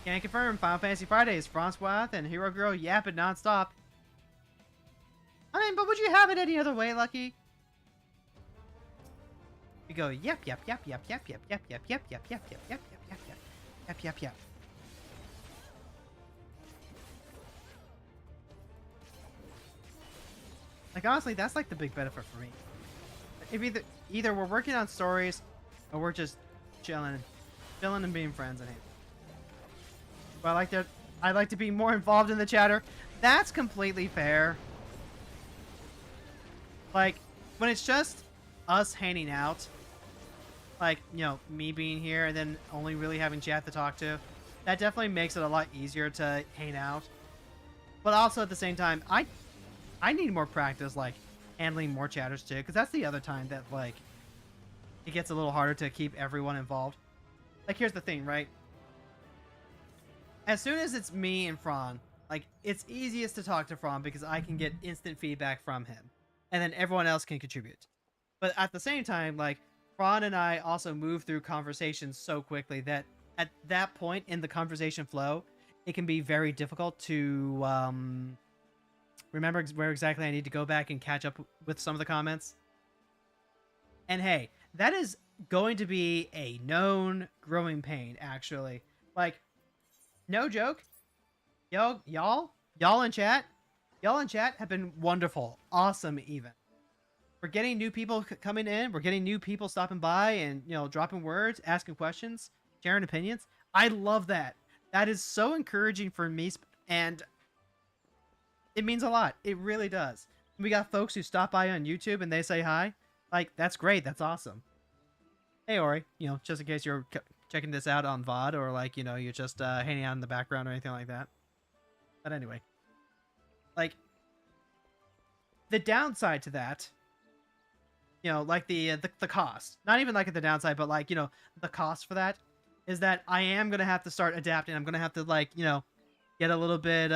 S1: Can I confirm Final Fantasy Fridays, Francois and Hero Girl yapping nonstop? I mean, but would you have it any other way, Lucky? You go yep yep yep yep yep yep yep yep yep yep yep yep yep yep yep yep yep yep. Like, honestly, that's like the big benefit for me. If either we're working on stories, or we're just chilling and being friends. And well, I like to be more involved in the chatter. That's completely fair. Like, when it's just us hanging out, like, me being here and then only really having chat to talk to, that definitely makes it a lot easier to hang out. But also at the same time, I need more practice, like, handling more chatters too, because that's the other time that, like, it gets a little harder to keep everyone involved. Like, here's the thing, right? As soon as it's me and Fran, like, it's easiest to talk to Fran because I can get instant feedback from him. And then everyone else can contribute. But at the same time, like, Fran and I also move through conversations so quickly that at that point in the conversation flow, it can be very difficult to remember where exactly I need to go back and catch up with some of the comments. And hey, that is going to be a known growing pain, actually. Like, no joke. Y'all in chat have been wonderful. Awesome, even. We're getting new people coming in. We're getting new people stopping by and, dropping words, asking questions, sharing opinions. I love that. That is so encouraging for me, and it means a lot. It really does. We got folks who stop by on YouTube and they say hi. Like, that's great. That's awesome. Hey, Ori, just in case you're checking this out on VOD, or like, you're just hanging out in the background or anything like that. But anyway, like, the downside to that, like the cost, not even like at the downside, but like, the cost for that is that I am going to have to start adapting. I'm going to have to, like, get a little bit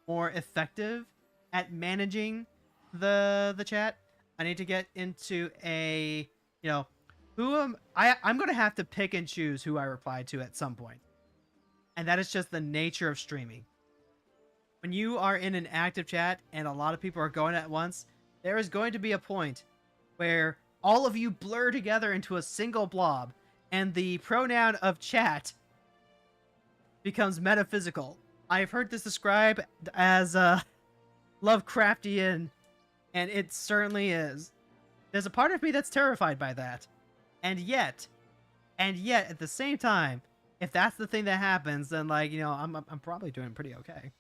S1: more effective at managing the chat. I need to get into a, you know, I'm going to have to pick and choose who I reply to at some point. And that is just the nature of streaming. When you are in an active chat and a lot of people are going at once, there is going to be a point where all of you blur together into a single blob and the pronoun of chat becomes metaphysical. I've heard this described as Lovecraftian, and it certainly is. There's a part of me that's terrified by that. And yet, at the same time, if that's the thing that happens, then, like, you know, I'm probably doing pretty okay.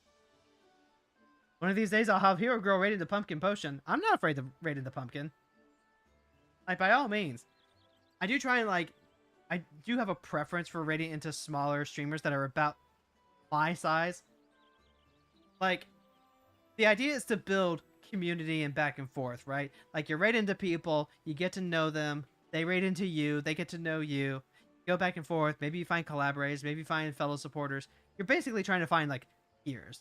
S1: One of these days, I'll have Hero Girl raiding the pumpkin potion. I'm not afraid of raiding the pumpkin. Like, by all means. I do try and, like, I do have a preference for raiding into smaller streamers that are about my size. Like, the idea is to build community and back and forth, right? Like, you raid into people, you get to know them, they raid into you, they get to know you, go back and forth, maybe you find collaborators, maybe you find fellow supporters. You're basically trying to find, like, peers.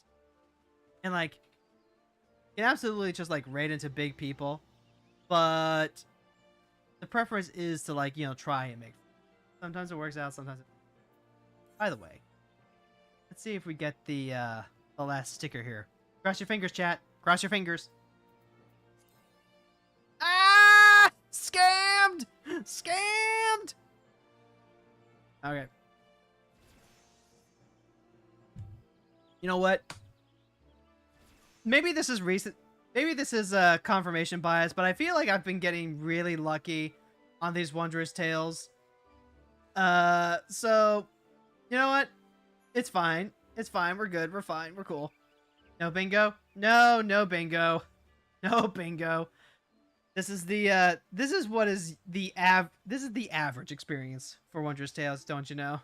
S1: And, like, you can absolutely just, like, raid into big people, but the preference is to, like, you know, try and make. Sometimes it works out, sometimes it... By the way, let's see if we get the last sticker here. Cross your fingers, chat. Cross your fingers. Ah! Scammed! Scammed! Okay. You know what? Maybe this is recent. Maybe this is confirmation bias, but I feel like I've been getting really lucky on these Wondrous Tales. So, you know what? It's fine. It's fine. We're good. We're fine. We're cool. No bingo? No, no bingo. No bingo. This is the this is the average experience for Wondrous Tales, don't you know?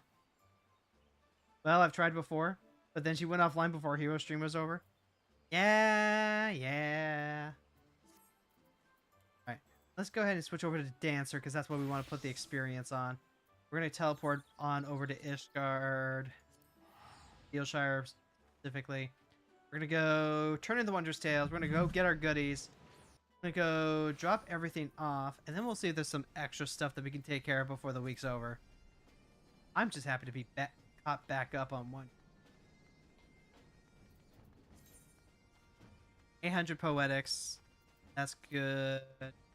S1: Well, I've tried before, but then she went offline before Hero stream was over. Yeah. Alright, let's go ahead and switch over to Dancer, because that's what we want to put the experience on. We're going to teleport on over to Ishgard. Steelshire, specifically. We're going to go turn in the Wondrous Tales. We're going to go get our goodies. We're going to go drop everything off, and then we'll see if there's some extra stuff that we can take care of before the week's over. I'm just happy to be caught back up on one. 800 poetics. That's good.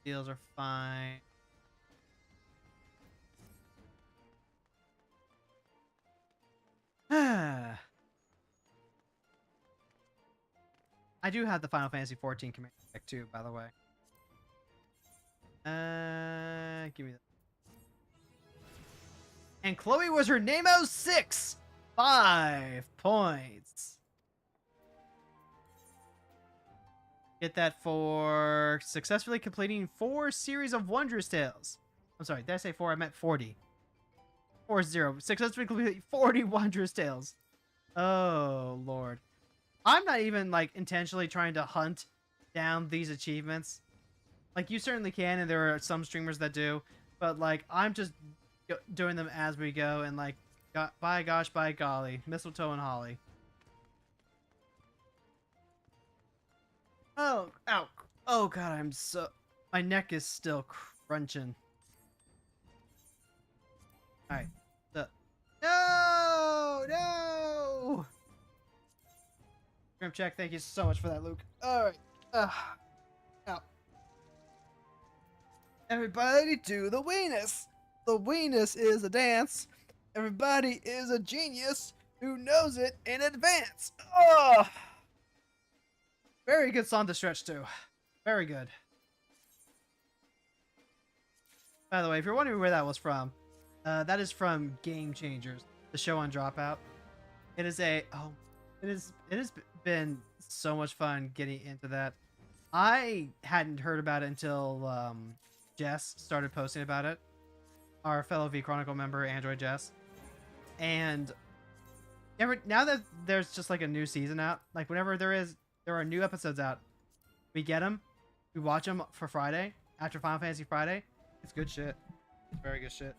S1: Deals are fine. I do have the Final Fantasy 14 command deck too, by the way. Give me that. And Chloe was her name-o 6! 5 points. Get that for successfully completing 4 series of Wondrous Tales. I'm sorry, did I say 4? I meant 40. 4-0. Successfully completing 40 Wondrous Tales. Oh, Lord. I'm not even, like, intentionally trying to hunt down these achievements. Like, you certainly can, and there are some streamers that do. But, like, I'm just doing them as we go, and, like, by gosh, by golly. Mistletoe and holly. Oh, ow. Oh, God, I'm so... My neck is still crunching. Alright. No! Grim check, thank you so much for that, Luke. Alright. Now. Everybody do the weenus. The weenus is a dance. Everybody is a genius who knows it in advance. Oh! Very good song to stretch to. Very good. By the way, if you're wondering where that was from, that is from Game Changers, the show on Dropout. It is it has been so much fun getting into that. I hadn't heard about it until Jess started posting about it. Our fellow V Chronicle member, Android Jess. And now that there's just like a new season out, like whenever there are new episodes out, we get them, we watch them for Friday, after Final Fantasy Friday. It's good shit. It's very good shit.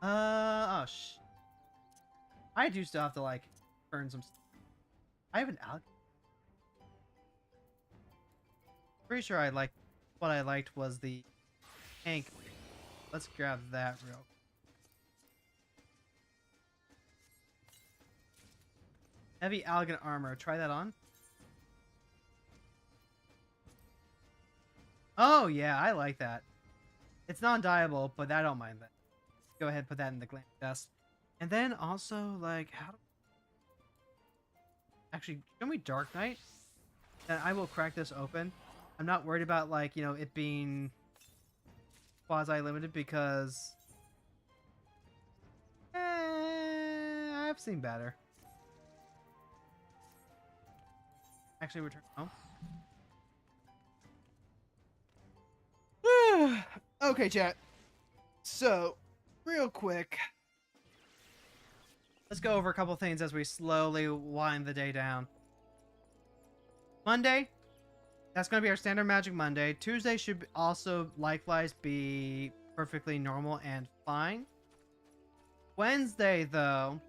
S1: I do still have to, like, earn some... I have an alligator. Pretty sure I like what I liked was the tank. Let's grab that real. Heavy elegant armor. Try that on. Oh yeah, I like that. It's non-dyeable, but I don't mind that. Go ahead, put that in the glam chest. And then also, like, how? Actually, show me Dark Knight. Then I will crack this open. I'm not worried about, like, you know, it being quasi-limited because I've seen better. Actually, return home. Okay, chat. So, real quick, let's go over a couple things as we slowly wind the day down. Monday, that's going to be our standard Magic Monday. Tuesday should also likewise be perfectly normal and fine. Wednesday, though,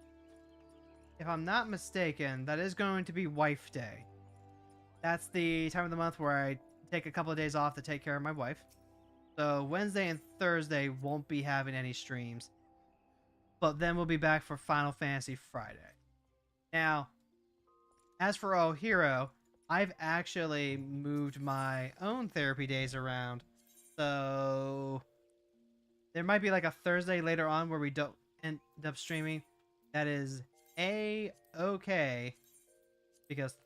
S1: if I'm not mistaken, that is going to be Wife Day. That's the time of the month where I take a couple of days off to take care of my wife. So Wednesday and Thursday won't be having any streams. But then we'll be back for Final Fantasy Friday. Now, as for Oh Hero, I've actually moved my own therapy days around. So there might be like a Thursday later on where we don't end up streaming. That is A-okay. Because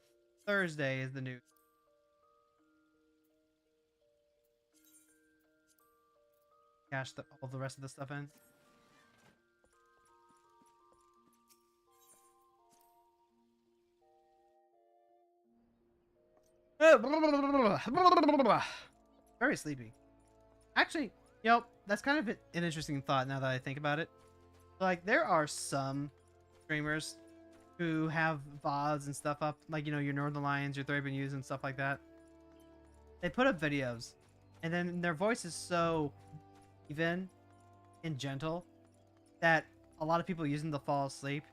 S1: Thursday is the new. Cash all the rest of the stuff in. Very sleepy. Actually, you know, that's kind of an interesting thought now that I think about it. Like, there are some streamers who have VODs and stuff up, like, you know, your Northern Lions, your Thraben News and stuff like that. They put up videos, and then their voice is so even and gentle that a lot of people use them to fall asleep,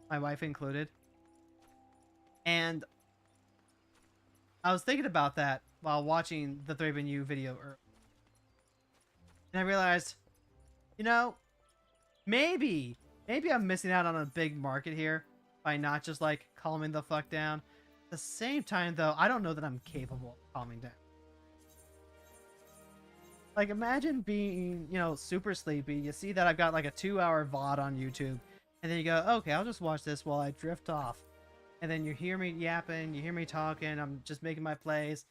S1: my wife included. And I was thinking about that while watching the Thraben U video earlier. And I realized, you know, maybe I'm missing out on a big market here by not just, like, calming the fuck down. At the same time, though, I don't know that I'm capable of calming down. Like, imagine being, you know, super sleepy. You see that I've got, like, a 2-hour VOD on YouTube. And then you go, okay, I'll just watch this while I drift off. And then you hear me yapping, you hear me talking, I'm just making my plays.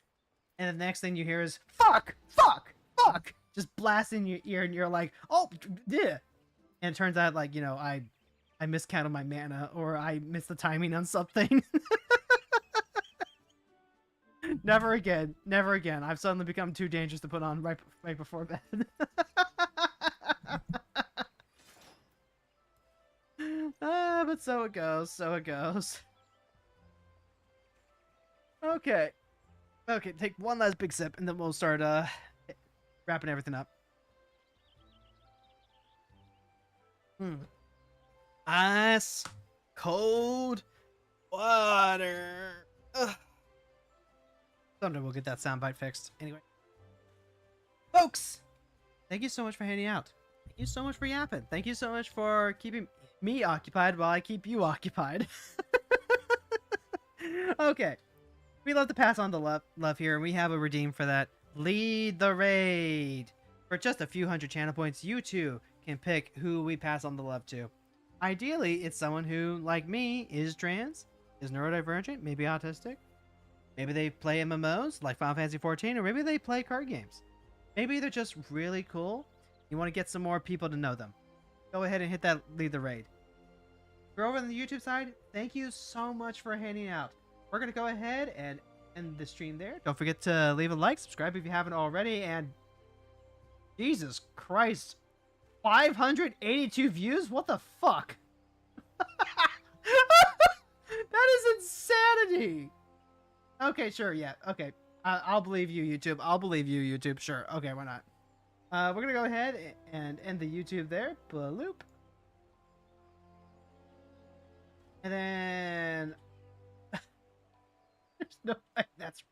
S1: And the next thing you hear is, fuck, fuck, fuck! Just blasting your ear, and you're like, oh, yeah. And it turns out, like, you know, I miscounted my mana, or I missed the timing on something. Never again. Never again. I've suddenly become too dangerous to put on right before bed. But so it goes. So it goes. Okay. Okay, take one last big sip, and then we'll start wrapping everything up. Ice cold water. Ugh. Someday we'll get that soundbite fixed. Anyway, folks, thank you so much for hanging out. Thank you so much for yapping. Thank you so much for keeping me occupied while I keep you occupied. Okay, we love to pass on the love here, and we have a redeem for that. Lead the raid. For just a few hundred channel points, you too can pick who we pass on the love to. Ideally, it's someone who, like me, is trans, is neurodivergent, maybe autistic. Maybe they play MMOs like Final Fantasy XIV, or maybe they play card games. Maybe they're just really cool. You want to get some more people to know them. Go ahead and hit that lead the raid. If you're over on the YouTube side, thank you so much for hanging out. We're going to go ahead and end the stream there. Don't forget to leave a like, subscribe if you haven't already, and Jesus Christ, 582 views? What the fuck? That is insanity! Okay, sure, yeah, okay. I'll believe you, YouTube. I'll believe you, YouTube. Sure, okay, why not? We're gonna go ahead and end the YouTube there. Bloop. And then... There's no way that's right.